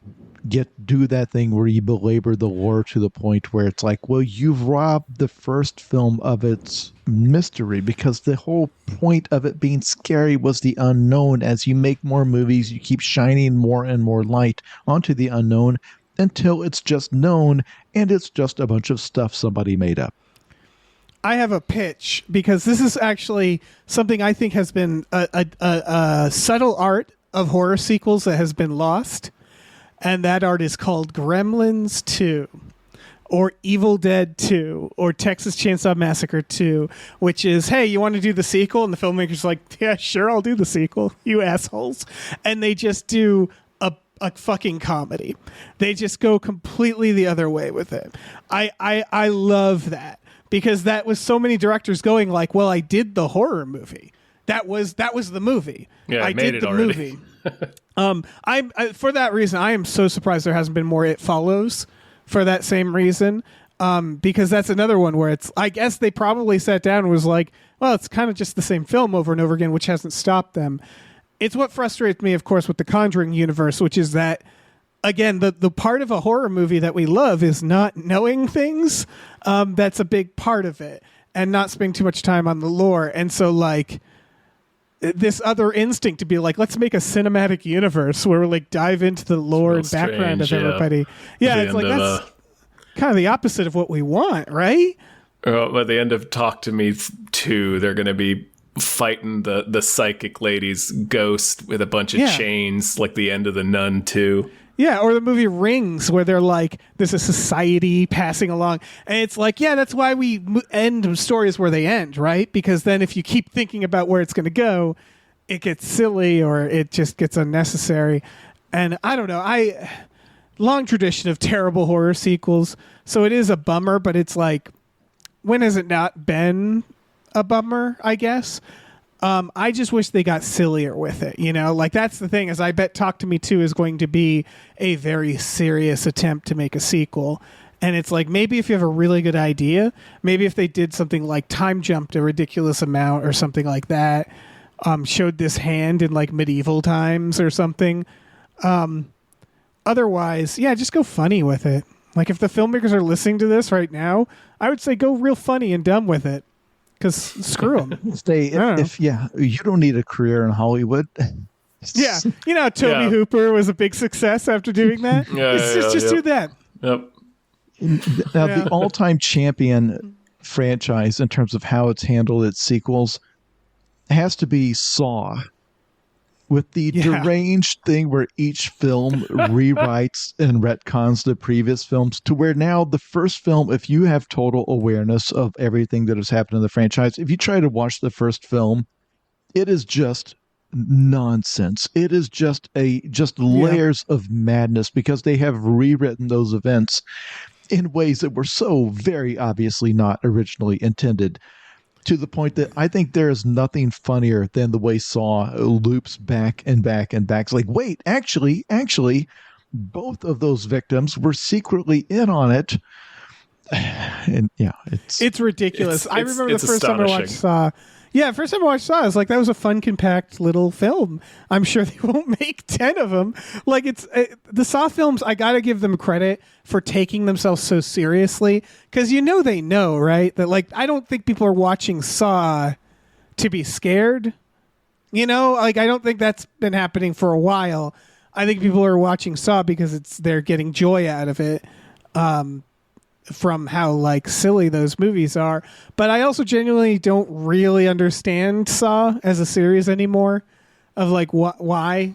do that thing where you belabor the lore to the point where it's like, well, you've robbed the first film of its mystery, because the whole point of it being scary was the unknown. As you make more movies, you keep shining more and more light onto the unknown until it's just known, and it's just a bunch of stuff somebody made up. I have a pitch, because this is actually something I think has been a subtle art of horror sequels that has been lost. And that art is called Gremlins 2, or Evil Dead 2, or Texas Chainsaw Massacre 2, which is, hey, you want to do the sequel? And the filmmaker's like, yeah, sure, I'll do the sequel, you assholes. And they just do a fucking comedy. They just go completely the other way with it. I love that, because that was so many directors going like, well, I did the horror movie. That was the movie. Yeah, I did the movie. For that reason, I am so surprised there hasn't been more It Follows for that same reason. Because that's another one where it's, I guess they probably sat down and was like, well, it's kind of just the same film over and over again, which hasn't stopped them. It's what frustrates me, of course, with the Conjuring universe, which is that, again, the part of a horror movie that we love is not knowing things. That's a big part of it, and not spending too much time on the lore. And so, like, this other instinct to be like, let's make a cinematic universe where we like dive into the lore and background of everybody. Yeah, it's like that's kind of the opposite of what we want, right? Well, at the end of Talk to Me 2, they're going to be fighting the psychic lady's ghost with a bunch of chains, like the end of The Nun 2. Yeah, or the movie Rings, where they're like, there's a society passing along. And it's like, yeah, that's why we end stories where they end, right? Because then if you keep thinking about where it's going to go, it gets silly or it just gets unnecessary. And I don't know. Long tradition of terrible horror sequels. So it is a bummer, but it's like, when has it not been a bummer, I guess? I just wish they got sillier with it, you know? Like, that's the thing, is I bet Talk to Me 2 is going to be a very serious attempt to make a sequel. And it's like, maybe if you have a really good idea, maybe if they did something like time jumped a ridiculous amount or something like that, showed this hand in like medieval times or something. Otherwise, yeah, just go funny with it. Like, if the filmmakers are listening to this right now, I would say go real funny and dumb with it. Because screw them. If you don't need a career in Hollywood. Yeah, you know, Toby Hooper was a big success after doing that. Just do that. Yep. Now, the all-time champion franchise in terms of how it's handled its sequels has to be Saw, with the deranged thing where each film rewrites and retcons the previous films, to where now the first film, if you have total awareness of everything that has happened in the franchise, if you try to watch the first film, it is just nonsense. It is just layers of madness, because they have rewritten those events in ways that were so very obviously not originally intended, to the point that I think there is nothing funnier than the way Saw loops back and back and back. It's like, wait, actually, both of those victims were secretly in on it. And yeah, it's ridiculous. I remember the first time I watched Saw. Yeah, first time I watched Saw, I was like, that was a fun, compact little film. I'm sure they won't make 10 of them. Like, the Saw films, I got to give them credit for taking themselves so seriously, because they know, right? That, like, I don't think people are watching Saw to be scared. Like, I don't think that's been happening for a while. I think people are watching Saw because they're getting joy out of it. From how like silly those movies are, but I also genuinely don't really understand Saw as a series anymore. Of like, why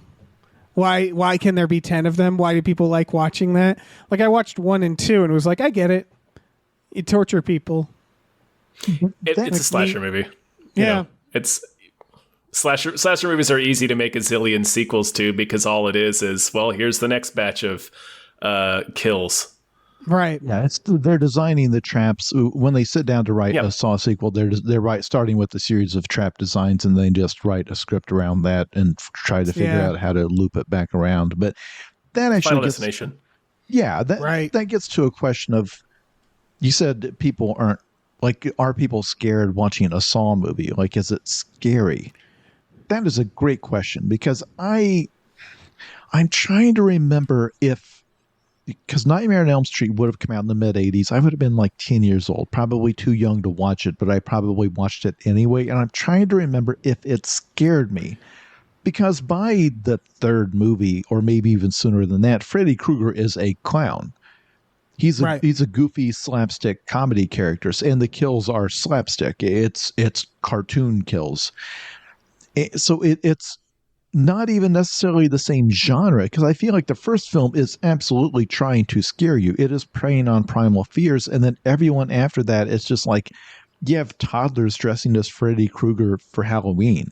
can there be 10 of them? Why do people like watching that? Like, I watched 1 and 2 and was like, I get it. You torture people. It's a slasher movie. Yeah, it's slasher movies are easy to make a zillion sequels to, because all it is well, here's the next batch of kills. Right. Yeah, they're designing the traps when they sit down to write a Saw sequel. They're starting with a series of trap designs, and they just write a script around that and try to figure out how to loop it back around. But that actually Final Destination. Yeah, that gets to a question of, you said people aren't like, are people scared watching a Saw movie? Like, is it scary? That is a great question, because I'm trying to remember because Nightmare on Elm Street would have come out in the mid-'80s. I would have been like 10 years old, probably too young to watch it, but I probably watched it anyway. And I'm trying to remember if it scared me, because by the third movie, or maybe even sooner than that, Freddy Krueger is a clown. He's a goofy slapstick comedy character, and the kills are slapstick. It's cartoon kills. So it's not even necessarily the same genre, because I feel like the first film is absolutely trying to scare you. It is preying on primal fears, and then everyone after that, it's just like, you have toddlers dressing as Freddy Krueger for Halloween.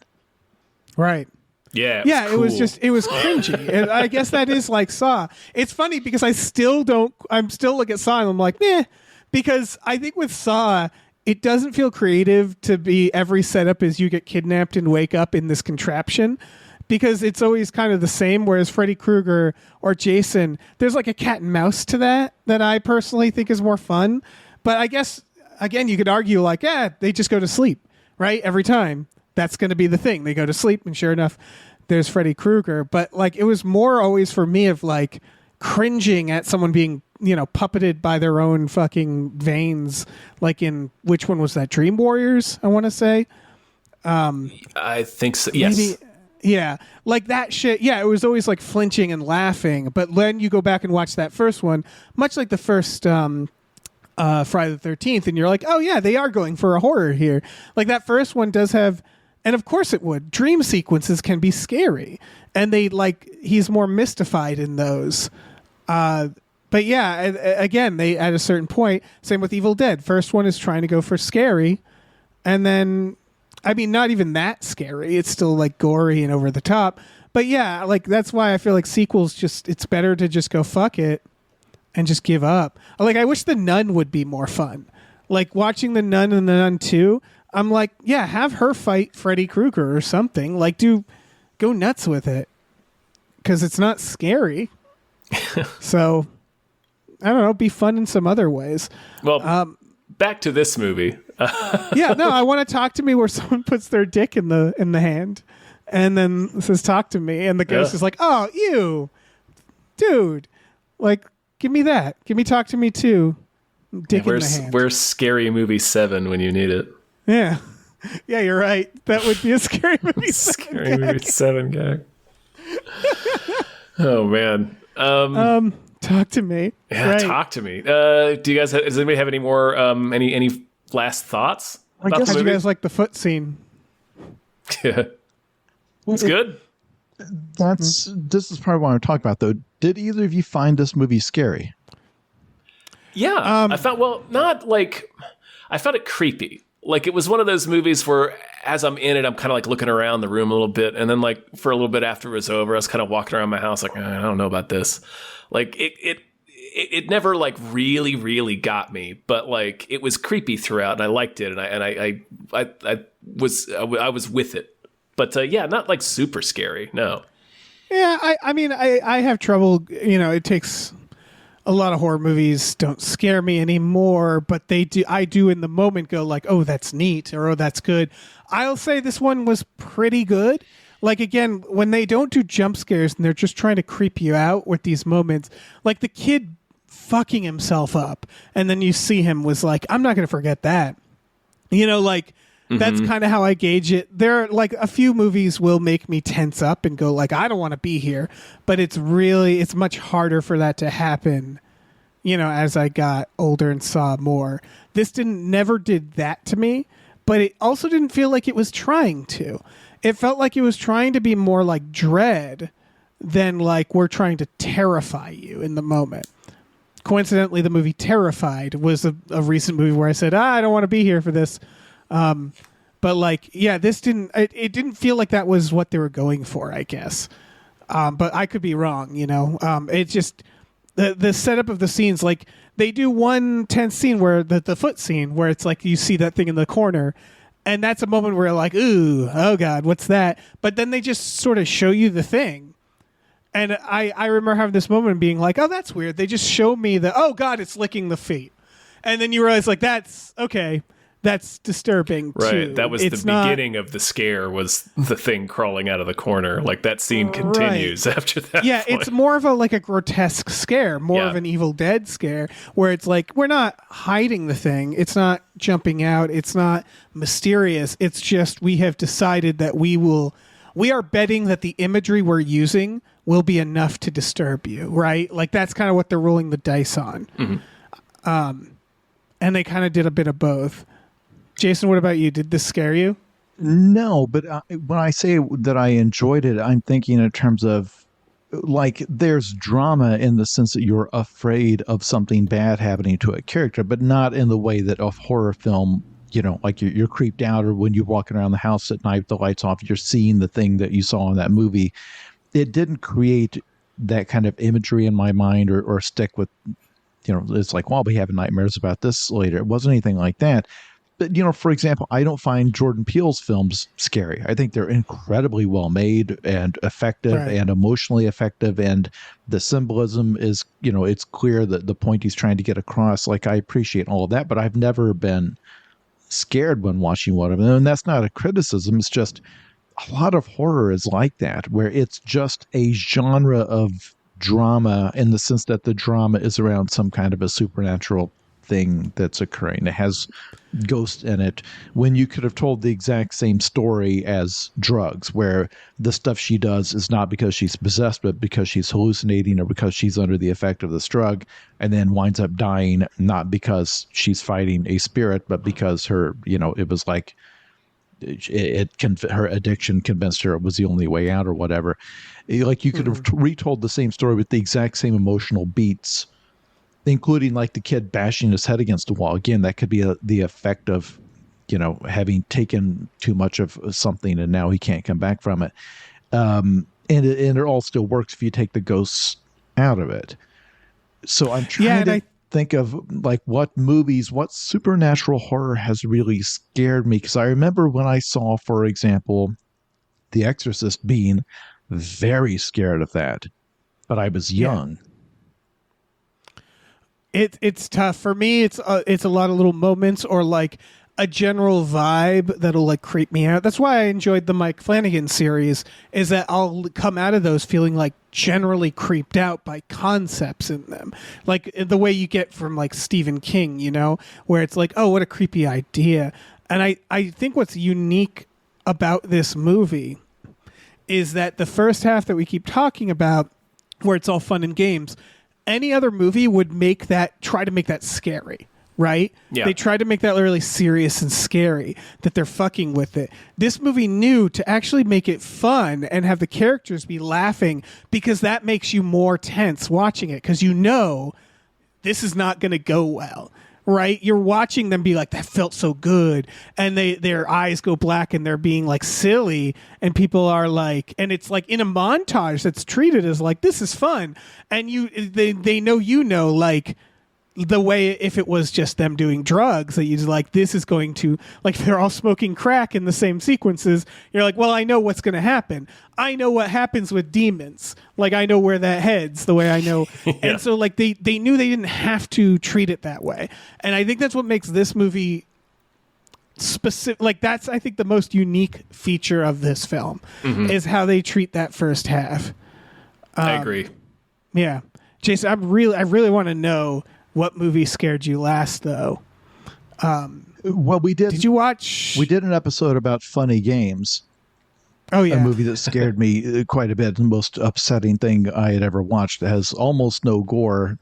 Right. Yeah. It was cringy. And I guess that is like Saw. It's funny because I'm still look at Saw and I'm like, meh, because I think with Saw, it doesn't feel creative to be every setup is you get kidnapped and wake up in this contraption, because it's always kind of the same. Whereas Freddy Krueger or Jason, there's like a cat and mouse to that I personally think is more fun. But I guess, again, you could argue like, they just go to sleep, right? Every time. That's going to be the thing. They go to sleep, and sure enough, there's Freddy Krueger. But like, it was more always for me of like cringing at someone being, puppeted by their own fucking veins. Like in, which one was that? Dream Warriors, I want to say. I think so. Yes. Maybe, yeah. Like that shit. Yeah. It was always like flinching and laughing. But then you go back and watch that first one, much like the first, Friday the 13th, and you're like, oh yeah, they are going for a horror here. Like that first one does have, and of course it would, dream sequences can be scary, and he's more mystified in those. But yeah, again, they at a certain point, same with Evil Dead. First one is trying to go for scary, and then, I mean, not even that scary. It's still like gory and over the top. But yeah, like that's why I feel like sequels it's better to just go fuck it and just give up. Like, I wish The Nun would be more fun. Like watching The Nun and The Nun 2, I'm like, yeah, have her fight Freddy Krueger or something. Like, go nuts with it, because it's not scary. So, I don't know, be fun in some other ways. Well, back to this movie. Yeah, no, I want to talk to me where someone puts their dick in the hand and then says, talk to me. And the ghost is like, oh, ew, dude, like, give me that. Give me talk to me too. Dick in the hand. Where's Scary Movie 7 when you need it? Yeah. Yeah, you're right. That would be a Scary Movie 7 Scary gag. Movie 7 gag. Oh, man. Talk to me. Yeah, Right. talk to me. Do you guys? Does anybody have any more? Any last thoughts? I guess- How'd you guys like the foot scene? Yeah, it's good. This is probably what I'm talking about, though. Did either of you find this movie scary? Yeah, I found I found it creepy. Like it was one of those movies where, as I'm in it, I'm kind of like looking around the room a little bit, and then like for a little bit after it was over, I was kind of walking around my house like I don't know about this. Like it never like really got me, but like it was creepy throughout, and I liked it, and I was with it. But yeah, not like super scary. No. Yeah, I mean, I have trouble. It takes a lot of horror movies don't scare me anymore, but they do. I do in the moment go like, oh, that's neat, or oh, that's good. I'll say this one was pretty good. Like again, when they don't do jump scares and they're just trying to creep you out with these moments, like the kid fucking himself up, and then you see him was like, I'm not going to forget that. That's kind of how I gauge it. There are like a few movies will make me tense up and go like, I don't want to be here, but it's much harder for that to happen, as I got older and saw more. This never did that to me, but it also didn't feel like it was trying to. It felt like it was trying to be more like Dread than like we're trying to terrify you in the moment. Coincidentally, the movie Terrified was a recent movie where I said, I don't want to be here for this. But like, yeah, this it didn't feel like that was what they were going for, I guess. But I could be wrong, it just, the setup of the scenes, like they do one tense scene where the foot scene where it's like, you see that thing in the corner and that's a moment where you're like, ooh, oh God, what's that? But then they just sort of show you the thing. And I remember having this moment and being like, oh, that's weird. They just show me oh God, it's licking the feet. And then you realize like, that's okay. That's disturbing right. too. That was the beginning of the scare, was the thing crawling out of the corner. Like that scene continues after that. Yeah, point. it's more of a grotesque scare, more of an Evil Dead scare, where it's like we're not hiding the thing. It's not jumping out. It's not mysterious. It's just we have decided that we are betting that the imagery we're using will be enough to disturb you, right? Like that's kind of what they're rolling the dice on. Mm-hmm. And they kind of did a bit of both. Jason, what about you? Did this scare you? No, but when I say that I enjoyed it, I'm thinking in terms of like there's drama in the sense that you're afraid of something bad happening to a character, but not in the way that a horror film, like you're creeped out, or when you're walking around the house at night with the lights off, you're seeing the thing that you saw in that movie. It didn't create that kind of imagery in my mind or stick with, it's like, well, we have nightmares about this later. It wasn't anything like that. But, for example, I don't find Jordan Peele's films scary. I think they're incredibly well made and effective and emotionally effective. And the symbolism is, it's clear that the point he's trying to get across. Like, I appreciate all of that, but I've never been scared when watching one of them. And that's not a criticism. It's just a lot of horror is like that, where it's just a genre of drama in the sense that the drama is around some kind of a supernatural thing that's occurring. It has ghosts in it, when you could have told the exact same story as Drugs, where the stuff she does is not because she's possessed, but because she's hallucinating or because she's under the effect of this drug, and then winds up dying, not because she's fighting a spirit, but because her, it was like her addiction convinced her it was the only way out or whatever. Like you could have retold the same story with the exact same emotional beats, including like the kid bashing his head against the wall. Again, that could be the effect of, having taken too much of something and now he can't come back from it. And it all still works if you take the ghosts out of it. So I'm trying to think of like what supernatural horror has really scared me. Because I remember when I saw, for example, The Exorcist, being very scared of that, but I was young. It's tough for me. It's a lot of little moments or like a general vibe that'll like creep me out. That's why I enjoyed the Mike Flanagan series, is that I'll come out of those feeling like generally creeped out by concepts in them, like the way you get from like Stephen King, where it's like, oh, what a creepy idea. And I think what's unique about this movie is that the first half that we keep talking about, where it's all fun and games, any other movie would try to make that scary. Right? Yeah. They tried to make that really serious and scary, that they're fucking with it. This movie knew to actually make it fun and have the characters be laughing, because that makes you more tense watching it, because you know this is not going to go well. Right? You're watching them be like, that felt so good. And their eyes go black and they're being like silly. And people are like, and it's like in a montage that's treated as like, this is fun. And they know, like, the way if it was just them doing drugs, that you just like, this is going to, like, they're all smoking crack in the same sequences. You're like, well, I know what's going to happen. I know what happens with demons. Like, I know where that heads, the way I know. Yeah. And so like they knew they didn't have to treat it that way. And I think that's what makes this movie specific. Like, that's, I think, the most unique feature of this film is how they treat that first half. I agree. Yeah. Jason, I really want to know what movie scared you last, though. Well, we did. Did you watch? We did an episode about funny games. Oh yeah, a movie that scared me quite a bit. The most upsetting thing I had ever watched. It has almost no gore,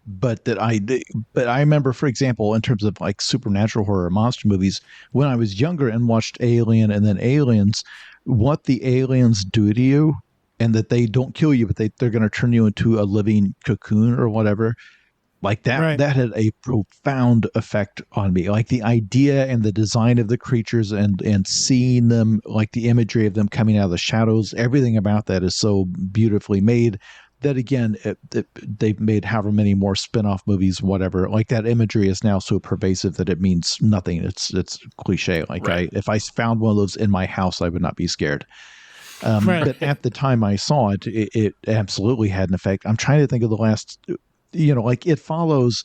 but I remember, for example, in terms of like supernatural horror monster movies, when I was younger and watched Alien and then Aliens, what the aliens do to you, and that they don't kill you, but they're going to turn you into a living cocoon or whatever. Like that, right. That had a profound effect on me. Like the idea and the design of the creatures and seeing them, like the imagery of them coming out of the shadows, everything about that is so beautifully made that, again, they've made however many more spin-off movies, whatever. Like that imagery is now so pervasive that it means nothing. It's cliche. Like right. if I found one of those in my house, I would not be scared. Right. But at the time I saw it, it absolutely had an effect. I'm trying to think of the last... like It Follows,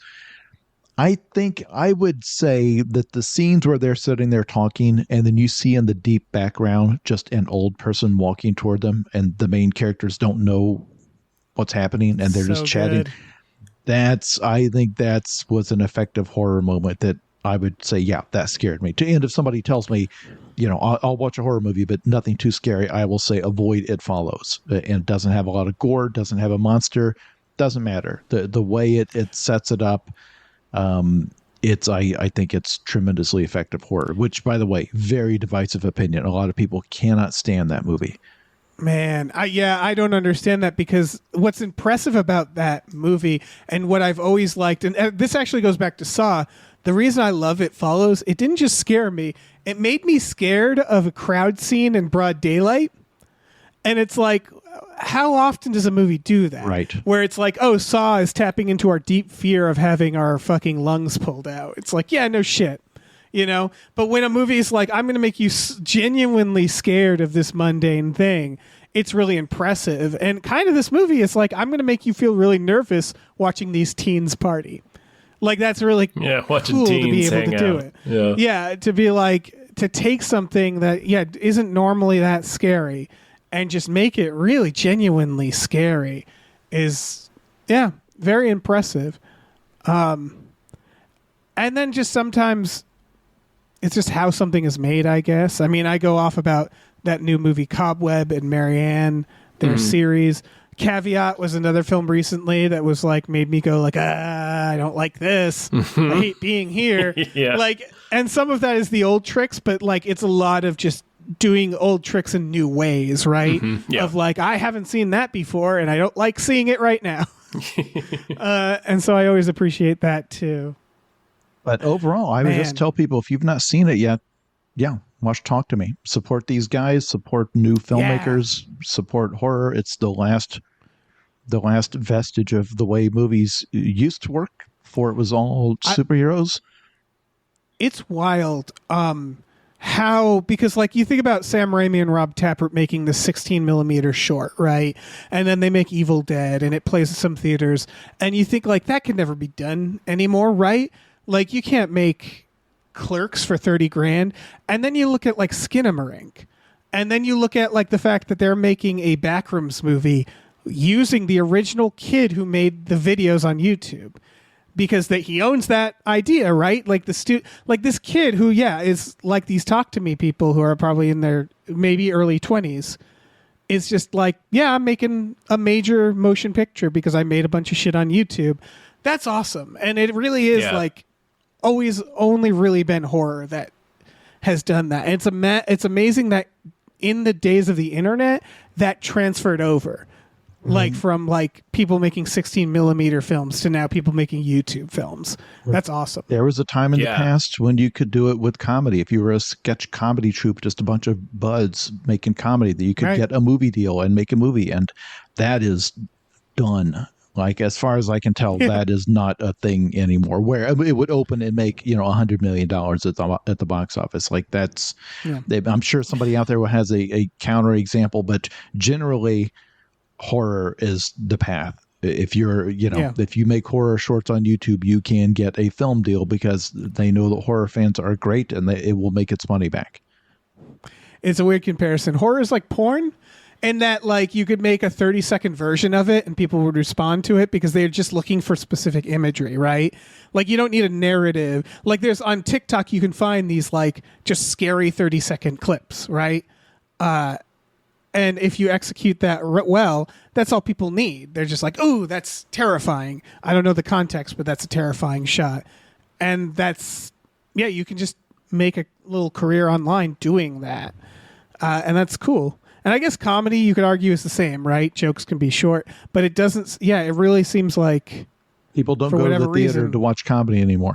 I think I would say that the scenes where they're sitting there talking and then you see in the deep background just an old person walking toward them and the main characters don't know what's happening and they're so just chatting. Good. I think was an effective horror moment that I would say, yeah, that scared me. And if somebody tells me, I'll watch a horror movie, but nothing too scary, I will say avoid It Follows. And doesn't have a lot of gore, doesn't have a monster. Doesn't matter. The way it sets it up, I think it's tremendously effective horror, which, by the way, very divisive opinion. A lot of people cannot stand that movie. Man, I don't understand that, because what's impressive about that movie and what I've always liked, and this actually goes back to Saw, the reason I love It Follows, it didn't just scare me, it made me scared of a crowd scene in broad daylight. And it's like, how often does a movie do that? Right. Where it's like, oh, Saw is tapping into our deep fear of having our fucking lungs pulled out. It's like, yeah, no shit. But when a movie is like, I'm going to make you genuinely scared of this mundane thing, it's really impressive. And kind of this movie is like, I'm going to make you feel really nervous watching these teens party. Like, that's really watching cool teens to be able hang to do out. it. Yeah, to be like, to take something that, isn't normally that scary and just make it really genuinely scary is, very impressive. And then just sometimes it's just how something is made, I guess. I mean, I go off about that new movie Cobweb and Marianne, their series. Caveat was another film recently that was like, made me go like, I don't like this. I hate being here. Yeah. Like, and some of that is the old tricks, but like, it's a lot of just doing old tricks in new ways, right? Yeah. Of like, I haven't seen that before and I don't like seeing it right now. And so I always appreciate that too. But overall, I would just tell people, if you've not seen it yet, watch Talk to Me. Support these guys, support new filmmakers, support horror. It's the last vestige of the way movies used to work before it was all superheroes. It's wild. How, because like you think about Sam Raimi and Rob Tappert making the 16 millimeter short, right? And then they make Evil Dead and it plays in some theaters. And you think like that could never be done anymore, right? Like you can't make Clerks for 30 grand. And then you look at like Skinamarink. And then you look at like the fact that they're making a Backrooms movie using the original kid who made the videos on YouTube. Because he owns that idea, right? Like like this kid who, is like these Talk to Me people who are probably in their maybe early 20s, is just like, yeah, I'm making a major motion picture because I made a bunch of shit on YouTube. That's awesome. And it really is like always only really been horror that has done that. And it's amazing that in the days of the internet that transferred over. Like from like people making 16 millimeter films to now people making YouTube films. That's awesome. There was a time in the past when you could do it with comedy. If you were a sketch comedy troupe, just a bunch of buds making comedy, that you could get a movie deal and make a movie. And that is done. Like, as far as I can tell, that is not a thing anymore, where it would open and make, $100 million at the box office. Like, that's, I'm sure somebody out there has a counter example, but generally horror is the path. If you're, if you make horror shorts on YouTube, you can get a film deal because they know that horror fans are great and it will make its money back. It's a weird comparison. Horror is like porn, and that like you could make a 30-second version of it and people would respond to it because they're just looking for specific imagery, right? Like, you don't need a narrative. Like, there's on TikTok, you can find these like just scary 30-second clips, right? And if you execute that well, that's all people need. They're just like, "Ooh, that's terrifying." I don't know the context, but that's a terrifying shot. And that's, you can just make a little career online doing that. And that's cool. And I guess comedy, you could argue, is the same, right? Jokes can be short, but it doesn't, it really seems like people don't go to the theater to watch comedy anymore.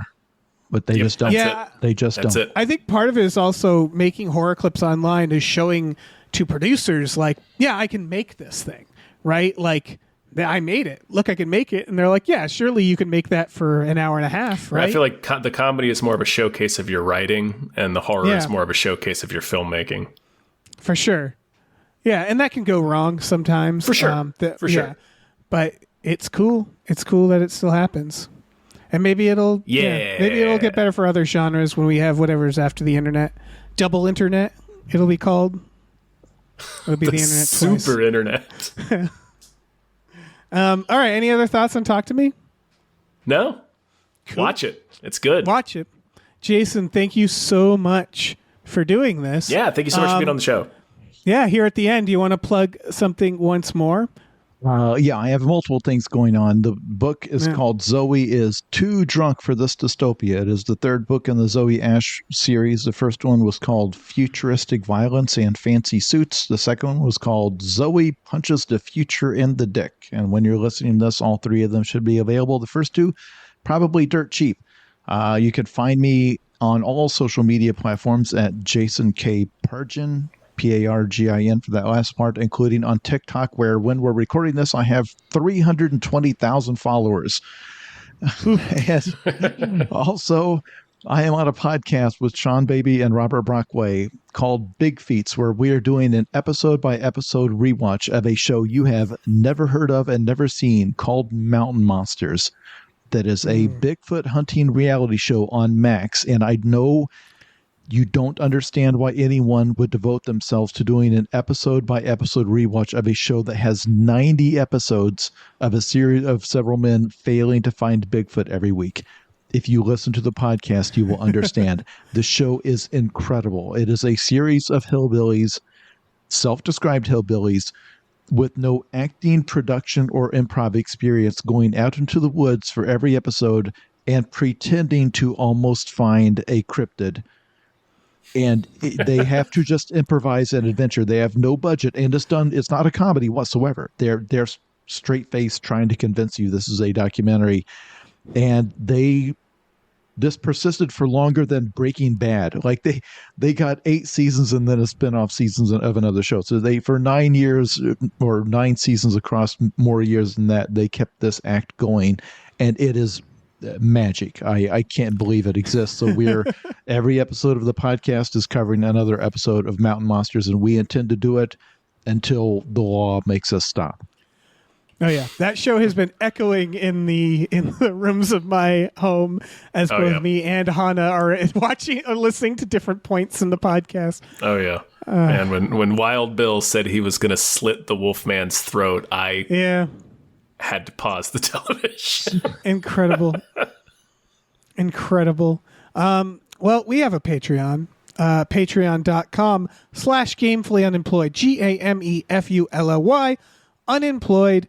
But they just don't. They just don't. I think part of it is also making horror clips online is showing to producers like, I can make this thing, right? Like, I made it. Look, I can make it. And they're like, surely you can make that for an hour and a half, right? I feel like the comedy is more of a showcase of your writing, and the horror is more of a showcase of your filmmaking. For sure. Yeah, and that can go wrong sometimes. For sure. Sure. But it's cool. It's cool that it still happens. And maybe it'll maybe it'll get better for other genres when we have whatever's after the internet. Double internet, it'll be called. It'll be the internet super twice. Internet. All right, any other thoughts on Talk to Me? No. Cool. Watch it. It's good. Watch it. Jason, thank you so much for doing this. Yeah, thank you so much for being on the show. Yeah, here at the end, do you want to plug something once more? I have multiple things going on. The book is called Zoe is Too Drunk for This Dystopia. It is the third book in the Zoe Ash series. The first one was called Futuristic Violence and Fancy Suits. The second one was called Zoe Punches the Future in the Dick. And when you're listening to this, all three of them should be available. The first two, probably dirt cheap. You can find me on all social media platforms at Jason K. Pargin, Pargin for that last part, including on TikTok, where when we're recording this, I have 320,000 followers. And also, I am on a podcast with Sean Baby and Robert Brockway called Big Feats, where we are doing an episode-by-episode rewatch of a show you have never heard of and never seen called Mountain Monsters. That is a Bigfoot hunting reality show on Max, and I know you don't understand why anyone would devote themselves to doing an episode-by-episode rewatch of a show that has 90 episodes of a series of several men failing to find Bigfoot every week. If you listen to the podcast, you will understand. The show is incredible. It is a series of hillbillies, self-described hillbillies, with no acting, production, or improv experience, going out into the woods for every episode and pretending to almost find a cryptid. And they have to just improvise an adventure. They have no budget, and it's not a comedy whatsoever. They're straight faced trying to convince you this is a documentary. And this persisted for longer than Breaking Bad. Like they got 8 seasons and then a spin-off seasons of another show. So for 9 years or 9 seasons across more years than that, they kept this act going, and it is magic. I can't believe it exists. So every episode of the podcast is covering another episode of Mountain Monsters, and we intend to do it until the law makes us stop. Oh yeah, that show has been echoing in the rooms of my home as both me and Hannah are watching or listening to different points in the podcast. Oh yeah, and when Wild Bill said he was going to slit the Wolfman's throat, I had to pause the television. Incredible. Well, we have a Patreon, patreon.com/gamefullyunemployed, GAMEFULLY, unemployed.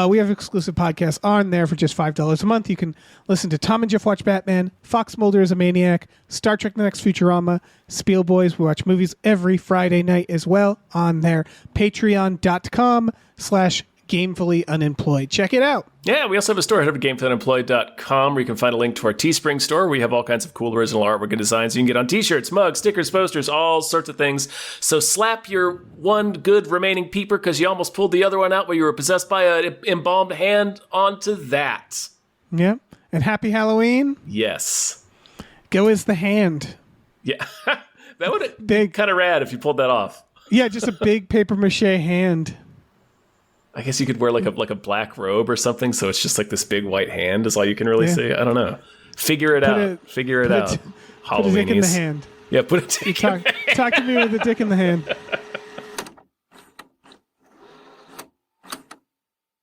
We have exclusive podcasts on there for just $5 a month. You can listen to Tom and Jeff Watch Batman, Fox Mulder is a Maniac, Star Trek The Next Futurama, Spiel Boys. We watch movies every Friday night as well on there. Patreon.com/gamefully unemployed. Check it out. Yeah, we also have a store. Head over to gamefullyunemployed.com where you can find a link to our Teespring store. We have all kinds of cool original artwork and designs you can get on t-shirts, mugs, stickers, posters, all sorts of things. So slap your one good remaining peeper because you almost pulled the other one out where you were possessed by an embalmed hand onto that. Yeah. And happy Halloween. Yes. Go as the hand. Yeah. That would be kind of rad if you pulled that off. Yeah, just a big paper mache hand. I guess you could wear like a black robe or something, so it's just like this big white hand is all you can really see. I don't know. Figure it out. Put a dick in the hand. Yeah, put a dick in the hand. Talk to me with a dick in the hand.